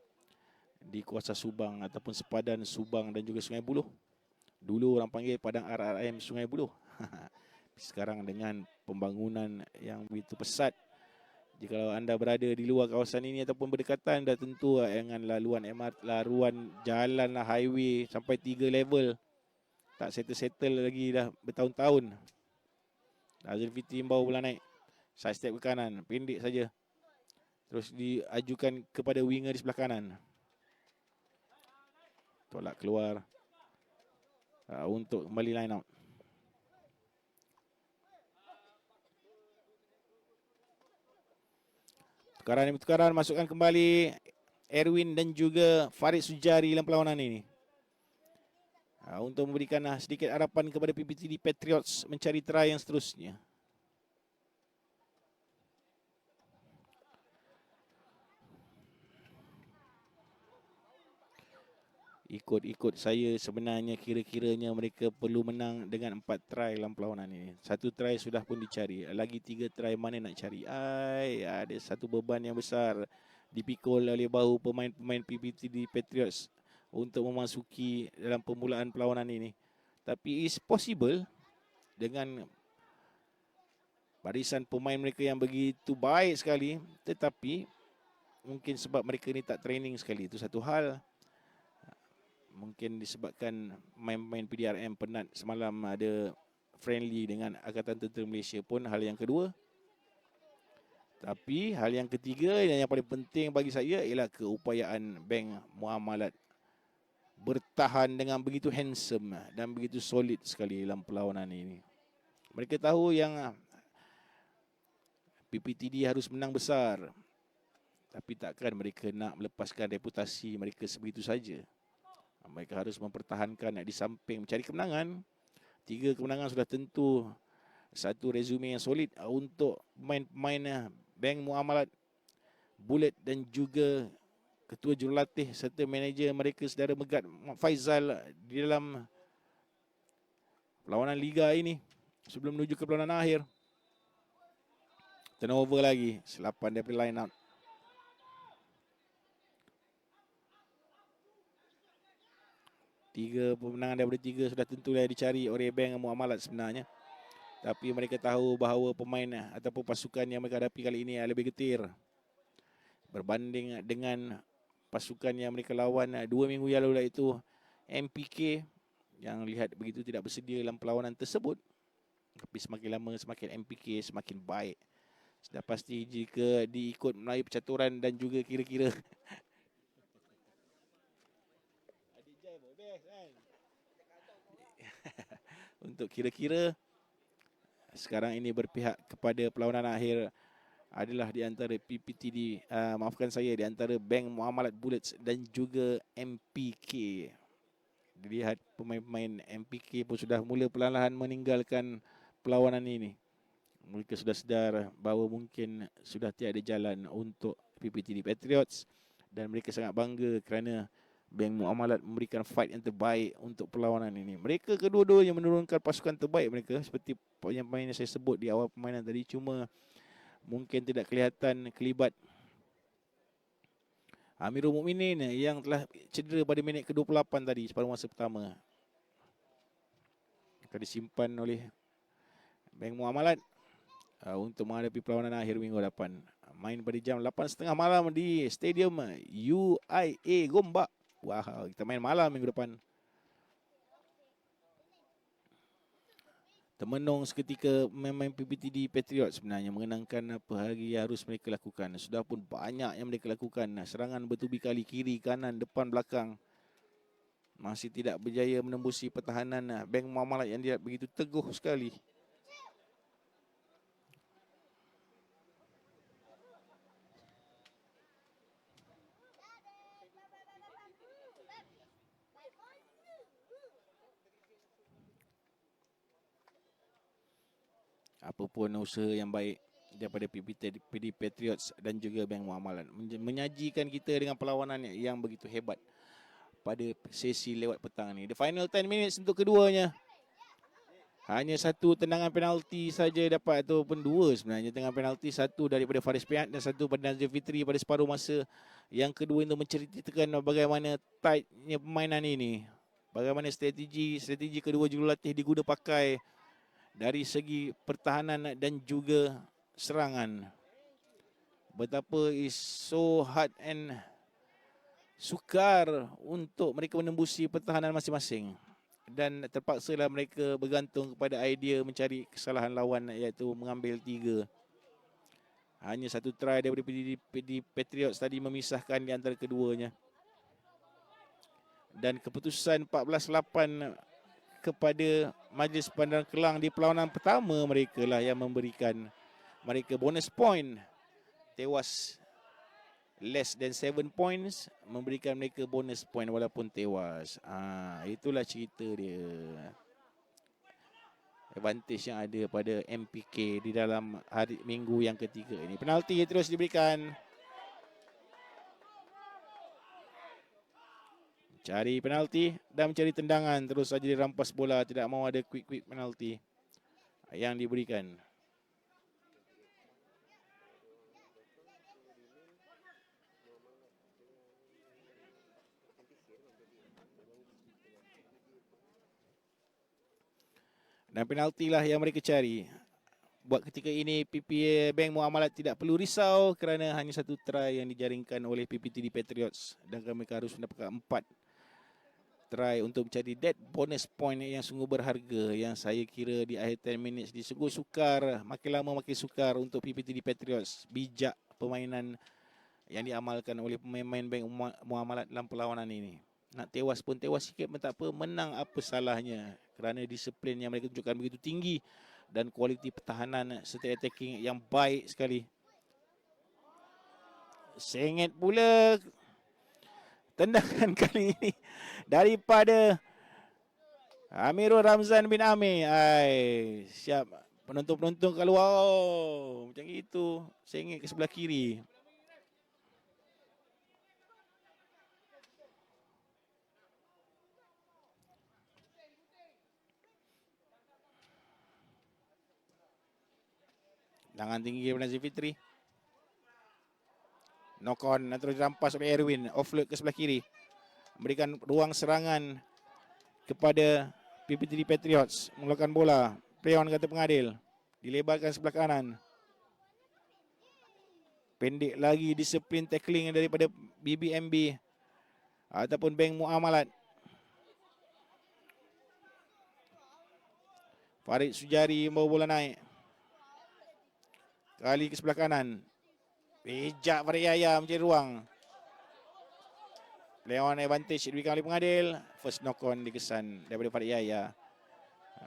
di Kuasa Subang ataupun sepadan Subang dan juga Sungai Buloh. Dulu orang panggil padang RRIM Sungai Buloh. Sekarang dengan pembangunan yang begitu pesat, jika anda berada di luar kawasan ini ataupun berdekatan, dah tentu dengan laluan MRT, laluan jalan lah, highway sampai 3 level. Tak settle lagi dah bertahun-tahun. Azri Fitri bawa bola naik. Side step ke kanan, pendek saja. Terus diajukan kepada winger di sebelah kanan. Tolak keluar untuk kembali line out. Pertukaran masukkan kembali Erwin dan juga Farid Sujari dalam perlawanan ini. Untuk memberikan sedikit harapan kepada PPTD Patriots mencari try yang seterusnya. Ikut saya sebenarnya kira-kiranya mereka perlu menang dengan 4 try dalam perlawanan ini. 1 try sudah pun dicari. Lagi 3 try mana nak cari? Ada satu beban yang besar dipikul oleh bahu pemain-pemain PPTD Patriots untuk memasuki dalam permulaan perlawanan ini. Tapi is possible dengan barisan pemain mereka yang begitu baik sekali. Tetapi mungkin sebab mereka ni tak training sekali. Itu satu hal. Mungkin disebabkan main-main PDRM penat semalam ada friendly dengan Angkatan Tentera Malaysia pun hal yang kedua. Tapi hal yang ketiga dan yang paling penting bagi saya ialah keupayaan Bank Muamalat bertahan dengan begitu handsome dan begitu solid sekali dalam perlawanan ini. Mereka tahu yang PPTD harus menang besar. Tapi takkan mereka nak melepaskan reputasi mereka sebegitu saja. Mereka harus mempertahankan di samping mencari kemenangan. 3 kemenangan sudah tentu satu resume yang solid untuk pemain-pemain Bank Muamalat, Bullet dan juga ketua jurulatih serta manager mereka saudara Megat Faizal di dalam perlawanan Liga ini sebelum menuju ke perlawanan akhir. Turnover lagi, selapan daripada line out. Tiga pemenangan daripada 3 sudah tentu dah dicari oleh Bank Muamalat sebenarnya. Tapi mereka tahu bahawa pemain ataupun pasukan yang mereka hadapi kali ini lebih getir berbanding dengan pasukan yang mereka lawan 2 minggu yang lalu, iaitu MPK yang lihat begitu tidak bersedia dalam perlawanan tersebut. Tapi semakin lama semakin MPK semakin baik. Sudah pasti jika diikut melalui percaturan dan juga kira-kira untuk kira-kira sekarang ini berpihak kepada perlawanan akhir adalah di antara PPTD, di antara Bank Muamalat Bullets dan juga MPK. Dilihat pemain-pemain MPK pun sudah mula perlahan-lahan meninggalkan perlawanan ini. Mereka sudah sedar bahawa mungkin sudah tiada jalan untuk PPTD Patriots dan mereka sangat bangga kerana Bank Muamalat memberikan fight yang terbaik untuk perlawanan ini. Mereka kedua-duanya menurunkan pasukan terbaik mereka seperti pemain yang saya sebut di awal permainan tadi, cuma mungkin tidak kelihatan kelibat Amirul Mukminin yang telah cedera pada minit ke-28 tadi separuh masa pertama. Akan disimpan oleh Bank Muamalat untuk menghadapi perlawanan akhir minggu depan. Main pada jam 8.30 malam di Stadium UIA Gombak. Wah, kita main malam minggu depan. Termenung seketika main PPTD Patriots sebenarnya mengenangkan apa hari yang harus mereka lakukan. Sudah pun banyak yang mereka lakukan. Serangan bertubi kali kiri, kanan, depan, belakang. Masih tidak berjaya menembusi pertahanan Bank Muamalat yang dia begitu teguh sekali. Apapun usaha yang baik daripada PPTD Patriots dan juga Bank Muamalat menyajikan kita dengan perlawanan yang begitu hebat pada sesi lewat petang ni. The final 10 minutes untuk keduanya. Hanya satu tendangan penalti saja dapat, ataupun 2 sebenarnya. Tendangan penalti, satu daripada Faris Piat dan satu pada Nazir Fitri pada separuh masa yang kedua, itu menceritakan bagaimana tightnya permainan ini. Bagaimana strategi kedua jurulatih diguna pakai dari segi pertahanan dan juga serangan. Betapa is so hard and sukar untuk mereka menembusi pertahanan masing-masing. Dan terpaksalah mereka bergantung kepada idea mencari kesalahan lawan, iaitu mengambil 3. Hanya satu try daripada PPTD Patriots tadi memisahkan di antara keduanya. Dan keputusan 14-8 kepada Majlis Bandar Kelang di perlawanan pertama mereka lah yang memberikan mereka bonus point. Tewas less than 7 points, memberikan mereka bonus point walaupun tewas. Itulah cerita dia. Advantage yang ada pada MPK di dalam hari minggu yang ketiga ini. Penalti terus diberikan. Cari penalti dan mencari tendangan. Terus saja dirampas bola. Tidak mahu ada quick penalti yang diberikan. Dan penalti lah yang mereka cari. Buat ketika ini PPA Bank Muamalat tidak perlu risau kerana hanya satu try yang dijaringkan oleh PPTD Patriots. Dan mereka harus mendapatkan 4 try untuk mencari that bonus point yang sungguh berharga, yang saya kira di akhir 10 minutes disungguh sukar, makin lama makin sukar untuk PPTD Patriots. Bijak permainan yang diamalkan oleh pemain-pemain Bank Muamalat dalam perlawanan ini. Nak tewas pun tewas sikit pun tak apa, menang apa salahnya, kerana disiplin yang mereka tunjukkan begitu tinggi dan kualiti pertahanan serta attacking yang baik sekali. Sengit pula tendangan kali ini daripada Amirul Ramzan bin Amir. Siap penonton-penonton keluar. Macam itu, sengit ke sebelah kiri. Tangan tinggi daripada Nazif Fitri. Knock on terus dirampas oleh Erwin. Offload ke sebelah kiri. Memberikan ruang serangan kepada PPTD Patriots. Mengeluarkan bola. Play on kata pengadil. Dilebarkan sebelah kanan. Pendek lagi disiplin tackling daripada BBMB ataupun Bank Muamalat. Farid Sujari membawa bola naik. Kali ke sebelah kanan. Bijak Farid Yahya mencari ruang. Play on advantage diberikan oleh pengadil. First knock on dikesan daripada Farid Yahya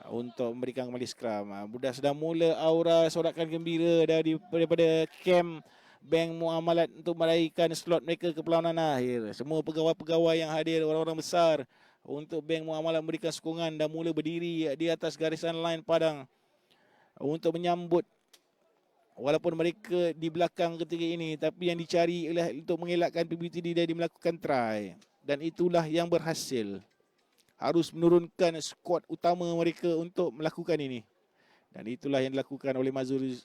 untuk memberikan kembali scrum. Sudah mula aura sorakan gembira daripada camp Bank Muamalat untuk meraihkan slot mereka ke perlawanan akhir. Semua pegawai-pegawai yang hadir, orang-orang besar untuk Bank Muamalat memberikan sokongan dan mula berdiri di atas garisan line padang untuk menyambut. Walaupun mereka di belakang ketika ini, tapi yang dicari ialah untuk mengelakkan PBTD dari melakukan try. Dan itulah yang berhasil. Harus menurunkan skuad utama mereka untuk melakukan ini. Dan itulah yang dilakukan oleh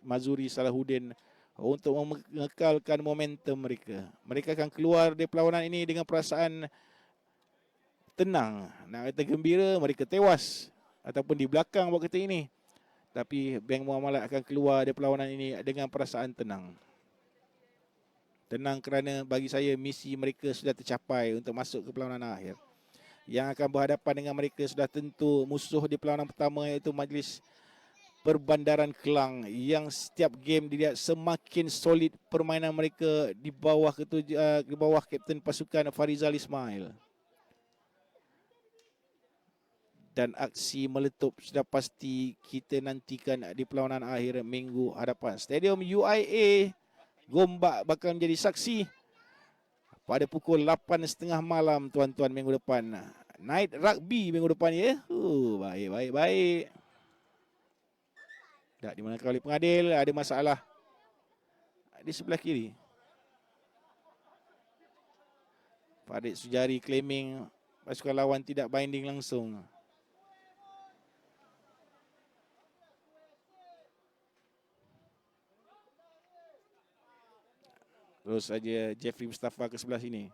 Mazuri Salahuddin untuk mengekalkan momentum mereka. Mereka akan keluar dari perlawanan ini dengan perasaan tenang. Nak kata gembira, mereka tewas ataupun di belakang buat kata ini. Tapi Bank Muamalat akan keluar dari perlawanan ini dengan perasaan tenang. Tenang kerana bagi saya misi mereka sudah tercapai untuk masuk ke perlawanan akhir. Yang akan berhadapan dengan mereka sudah tentu musuh di perlawanan pertama, iaitu Majlis Perbandaran Kelang, yang setiap game dilihat semakin solid permainan mereka di bawah kapten pasukan Farizal Ismail. Dan aksi meletup sudah pasti kita nantikan di perlawanan akhir minggu hadapan. Stadium UIA Gombak bakal menjadi saksi pada pukul 8.30 malam tuan-tuan minggu depan. Night rugby minggu depan ya. Baik. Tak dimenangkan oleh pengadil, ada masalah di sebelah kiri. Farid Sujari claiming pasukan lawan tidak binding langsung. Terus saja Jeffrey Mustafa ke sebelah sini.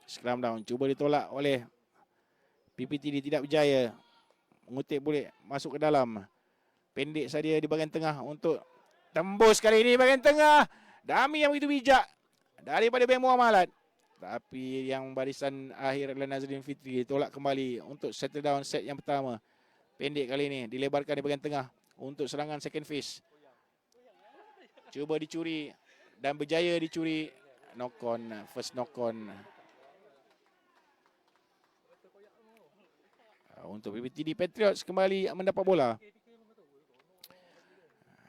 Scrum down. Cuba ditolak oleh PPTD, tidak berjaya. Mengutip boleh masuk ke dalam. Pendek saja di bahagian tengah untuk tembus kali ini bahagian tengah. Dami yang begitu bijak daripada Bank Muamalat. Tapi yang barisan akhir adalah Nazrin Fitri. Tolak kembali untuk settle down set yang pertama. Pendek kali ini. Dilebarkan di bahagian tengah untuk serangan second phase. Cuba dicuri dan berjaya dicuri. Knock on. First knock on. Untuk PPTD Patriots kembali mendapat bola.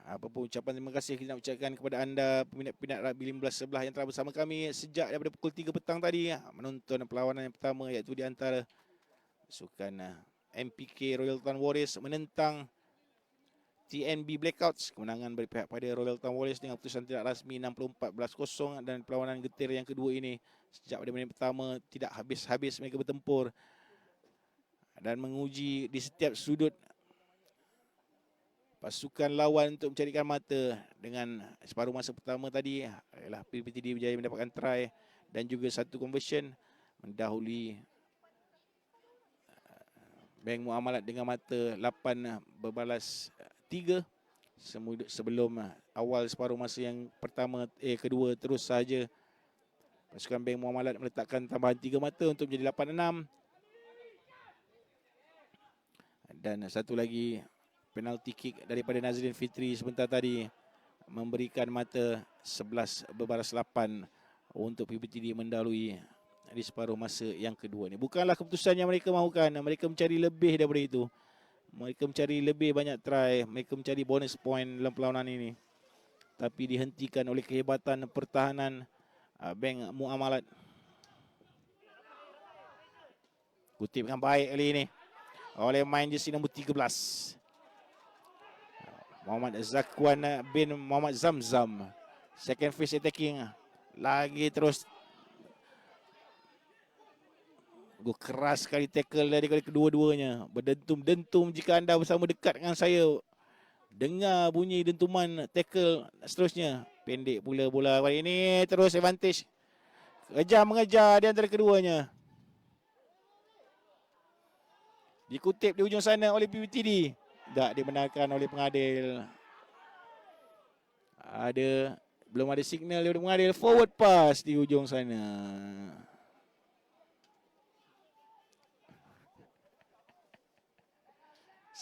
Apa pun ucapan terima kasih kita nak ucapkan kepada anda peminat-peminat rugby 15 sebelah yang telah bersama kami sejak daripada pukul 3 petang tadi menonton perlawanan yang pertama, iaitu di antara sukan MPK Royalton Warriors menentang TNB Blackouts. Kemenangan berpihak pada Royalton Warriors dengan keputusan tidak rasmi 64-10, dan perlawanan getir yang kedua ini sejak pada minit pertama tidak habis-habis mereka bertempur dan menguji di setiap sudut pasukan lawan untuk mencarikan mata. Dengan separuh masa pertama tadi ialah PPTD berjaya mendapatkan try dan juga satu conversion, mendahului Bank Muamalat dengan mata 8-3 sebelum awal separuh masa yang kedua terus saja pasukan Bank Muamalat meletakkan tambahan 3 mata untuk menjadi 8-6. Dan satu lagi penalti kick daripada Nazrin Fitri sebentar tadi memberikan mata 11-8 untuk PPTD mendahului di separuh masa yang kedua ni. Bukanlah keputusan yang mereka mahukan. Mereka mencari lebih daripada itu. Mereka mencari lebih banyak try. Mereka mencari bonus point dalam perlawanan ini. Tapi dihentikan oleh kehebatan pertahanan Bank Muamalat. Kutip dengan baik kali ini oleh main jersey nombor 13. Muhammad Zakwan bin Muhammad Zamzam. Second phase attacking. Lagi terus. Keras sekali tackle dari kedua-duanya. Berdentum-dentum jika anda bersama dekat dengan saya. Dengar bunyi dentuman tackle seterusnya. Pendek pula bola kali ini. Terus advantage. Mengejar di antara keduanya. Dikutip di ujung sana oleh PPTD. Tak dibenarkan oleh pengadil. Belum ada signal daripada pengadil. Forward pass di ujung sana.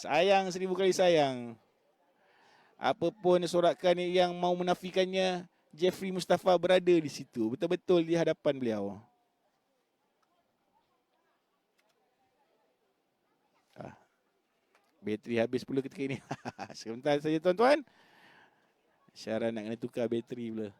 Sayang, 1000 kali sayang. Apapun sorakan yang mau menafikannya, Jeffrey Mustafa berada di situ. Betul-betul di hadapan beliau. Bateri habis pula ketika ini. Sebentar saja tuan-tuan. Syara nak kena tukar bateri pula.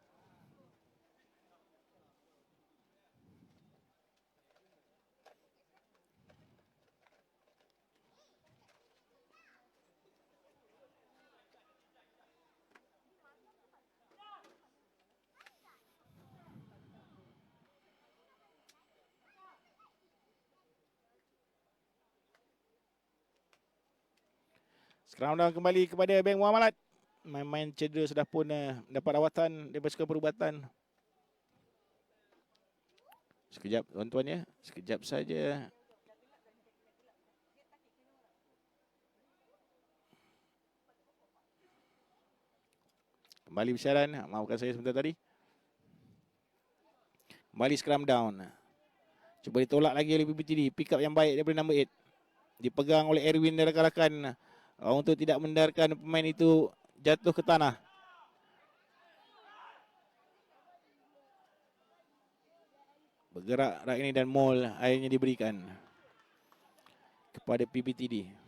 Scrum down kembali kepada Bank Muamalat. Main-main cedera sudah pun dapat rawatan daripada pasukan perubatan. Sekejap tuan-tuan ya. Sekejap saja. Kembali bersiaran. Maafkan saya sebentar tadi. Kembali scrum down. Cuba ditolak lagi oleh PPTD. Pick up yang baik daripada number 8. Dipegang oleh Erwin dan rakan-rakan untuk tidak mendarkan pemain itu jatuh ke tanah. Bergerak rak ini dan maul akhirnya diberikan kepada PPTD.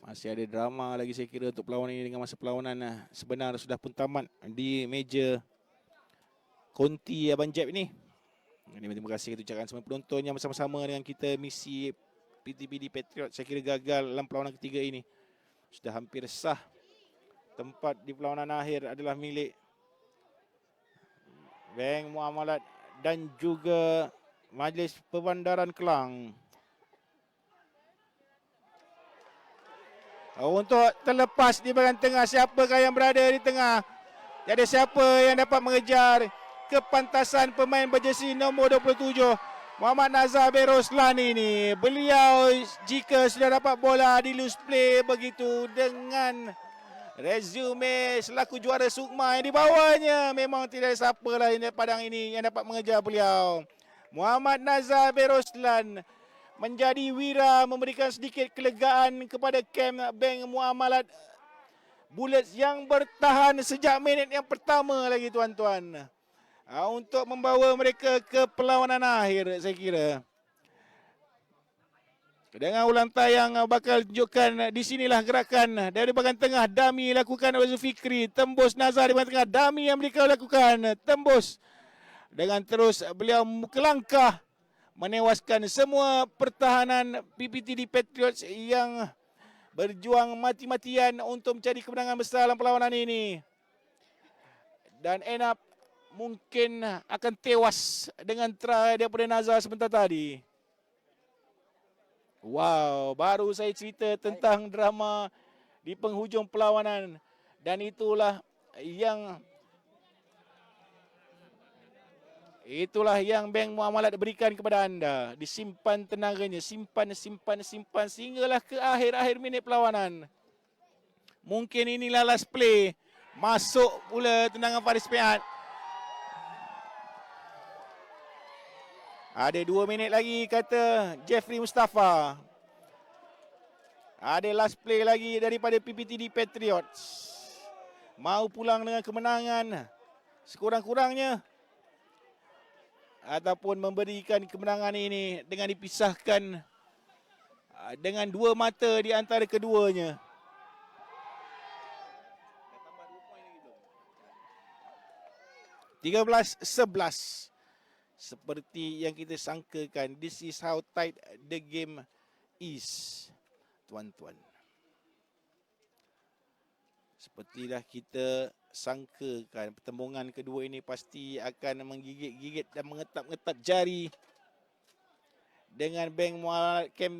Masih ada drama lagi saya kira untuk perlawanan ini dengan masa perlawanan sebenar sudah pun tamat di meja konti Abang Jeb ini. Terima kasih kita ucapkan semua penonton yang bersama-sama dengan kita misi PTPD Patriot. Saya kira gagal dalam perlawanan ketiga ini. Sudah hampir sah. Tempat di perlawanan akhir adalah milik Bank Muamalat dan juga Majlis Perbandaran Kelang. Untuk terlepas di bahagian tengah, siapakah yang berada di tengah? Tiada siapa yang dapat mengejar kepantasan pemain berjersey nombor 27 Muhammad Nazar bin Roslan ini. Beliau jika sudah dapat bola di loose play begitu dengan resume selaku juara Sukma yang dibawanya, memang tidak ada siapa lain di padang ini yang dapat mengejar beliau. Muhammad Nazar bin Roslan menjadi wira, memberikan sedikit kelegaan kepada kem Bank Muamalat Bullets yang bertahan sejak minit yang pertama lagi tuan-tuan. Untuk membawa mereka ke perlawanan akhir saya kira. Dengan ulang tayang bakal tunjukkan di sinilah gerakan dari bahagian tengah Dami lakukan oleh Zulfikri. Tembus Nazar di bahagian tengah Dami yang mereka lakukan. Tembus. Dengan terus beliau kelangkah menewaskan semua pertahanan PPTD Patriots yang berjuang mati-matian untuk mencari kemenangan besar dalam perlawanan ini. Dan end up mungkin akan tewas dengan try daripada Nazar sebentar tadi. Wow, baru saya cerita tentang drama di penghujung perlawanan. Dan itulah yang Bank Muamalat berikan kepada anda. Disimpan tenaganya, simpan sehinggalah ke akhir-akhir minit perlawanan. Mungkin inilah last play. Masuk pula tendangan Faris Piat. Ada 2 minit lagi kata Jeffrey Mustafa. Ada last play lagi daripada PPTD Patriots. Mau pulang dengan kemenangan sekurang-kurangnya ataupun memberikan kemenangan ini dengan dipisahkan dengan 2 mata di antara keduanya. 13-11. Seperti yang kita sangkakan, this is how tight the game is, tuan-tuan. Sepertilah kita sangkakan, pertembungan kedua ini pasti akan menggigit-gigit dan mengetap-ngetap jari. Dengan Bank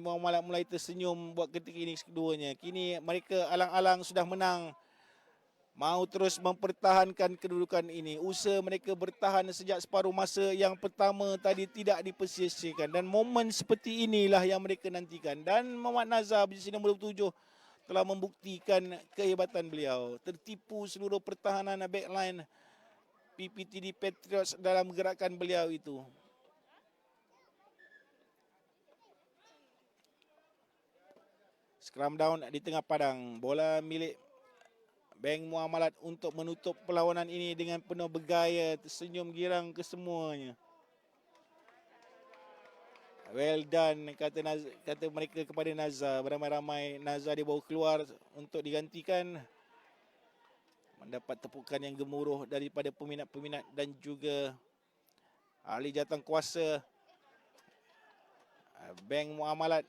Muamalat mulai tersenyum buat ketika ini keduanya. Kini mereka alang-alang sudah menang. Mau terus mempertahankan kedudukan ini. Usaha mereka bertahan sejak separuh masa yang pertama tadi tidak dipersia-siakan. Dan momen seperti inilah yang mereka nantikan. Dan Muhammad Nazar berjersey nombor 27 telah membuktikan kehebatan beliau. Tertipu seluruh pertahanan backline PPTD Patriots dalam gerakan beliau itu. Scrum down di tengah padang. Bola milik Bank Muamalat untuk menutup perlawanan ini dengan penuh bergaya, tersenyum girang kesemuanya. Well done, kata mereka kepada Nazar. Beramai-ramai Nazar dibawa keluar untuk digantikan. Mendapat tepukan yang gemuruh daripada peminat-peminat dan juga ahli jawatan kuasa Bank Muamalat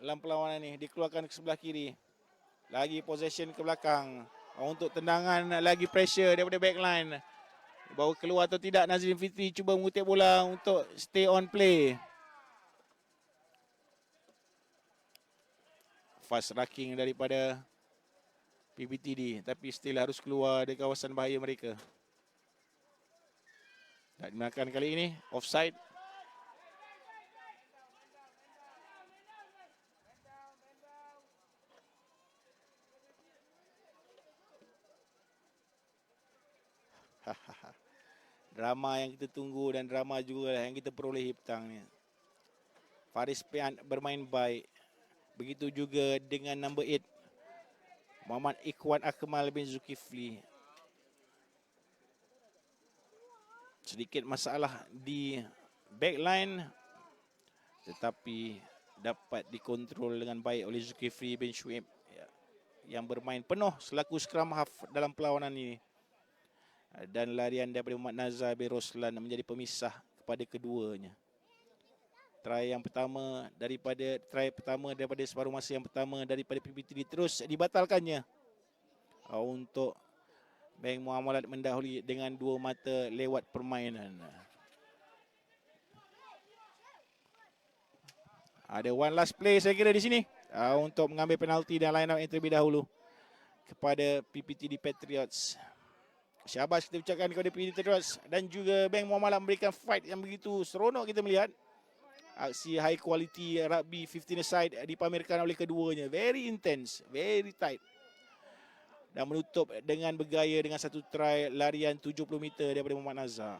dalam perlawanan ini. Dikeluarkan ke sebelah kiri. Lagi possession ke belakang. Untuk tendangan, lagi pressure daripada backline. Bawa keluar atau tidak, Nazrin Fitri cuba mengutip bola untuk stay on play. Fast racking daripada PBTD, tapi still harus keluar dari kawasan bahaya mereka. Tak dimakan kali ini, offside. Drama yang kita tunggu dan drama juga yang kita perolehi petang ni. Faris Pian bermain baik. Begitu juga dengan number 8 Muhammad Ikhwan Akmal bin Zulkifli. Sedikit masalah di backline tetapi dapat dikontrol dengan baik oleh Zulkifli bin Shuib yang bermain penuh selaku scrum half dalam perlawanan ini. Dan larian daripada Muhammad Nazar bin Roslan menjadi pemisah kepada keduanya. Try pertama daripada separuh masa yang pertama daripada PPTD terus dibatalkannya. Untuk Bank Muamalat mendahului dengan 2 mata lewat permainan. Ada one last play saya kira di sini untuk mengambil penalti dan line out yang terlebih dahulu kepada PPTD Patriots. Syabas kita ucapkan kepada PD Terus dan juga Bank Muamalat memberikan fight yang begitu seronok kita melihat. Aksi high quality rugby 15-a-side dipamerkan oleh keduanya. Very intense, very tight. Dan menutup dengan bergaya dengan satu try larian 70 meter daripada Muhammad Nazar.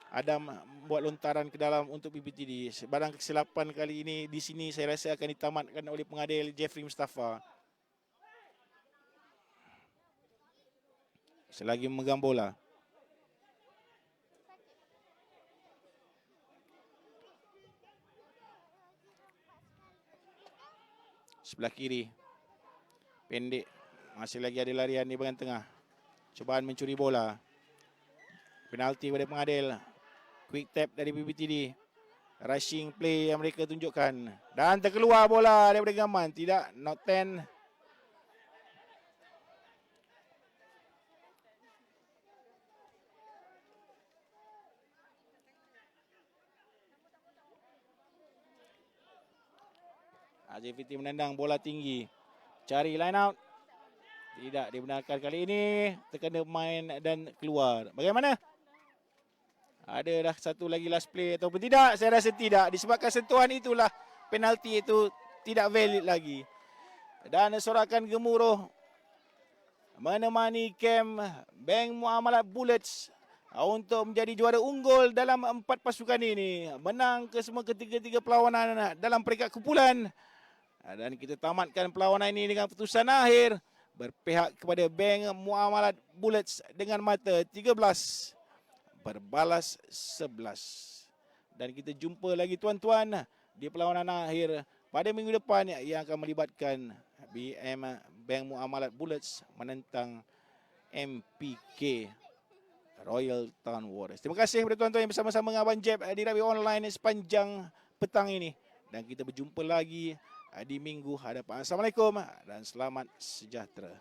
Adam buat lontaran ke dalam untuk PPTD. Barang kesilapan kali ini di sini saya rasa akan ditamatkan oleh pengadil Jeffrey Mustafa. Selagi memegang bola. Sebelah kiri. Pendek. Masih lagi ada larian di bahagian tengah. Cubaan mencuri bola. Penalti pada pengadil. Quick tap dari PPTD. Rushing play yang mereka tunjukkan. Dan terkeluar bola daripada gaman. Tidak, not 10. JVT menendang bola tinggi. Cari line out. Tidak dibenarkan kali ini. Terkena main dan keluar. Bagaimana? Ada dah satu lagi last play ataupun tidak? Saya rasa tidak. Disebabkan sentuhan itulah penalti itu tidak valid lagi. Dan sorakan gemuruh menemani kem Bank Muamalat Bullets untuk menjadi juara unggul dalam 4 pasukan ini. Menang ke semua ketiga-tiga perlawanan dalam peringkat kumpulan. Dan kita tamatkan perlawanan ini dengan putusan akhir berpihak kepada Bank Muamalat Bullets dengan mata 13 berbalas 11. Dan kita jumpa lagi tuan-tuan di perlawanan akhir pada minggu depan yang akan melibatkan BM Bank Muamalat Bullets menentang MPK Royal Town Warriors. Terima kasih kepada tuan-tuan yang bersama-sama dengan Abang Jeb di Rugby Online sepanjang petang ini. Dan kita berjumpa lagi di minggu hadapan. Assalamualaikum dan selamat sejahtera.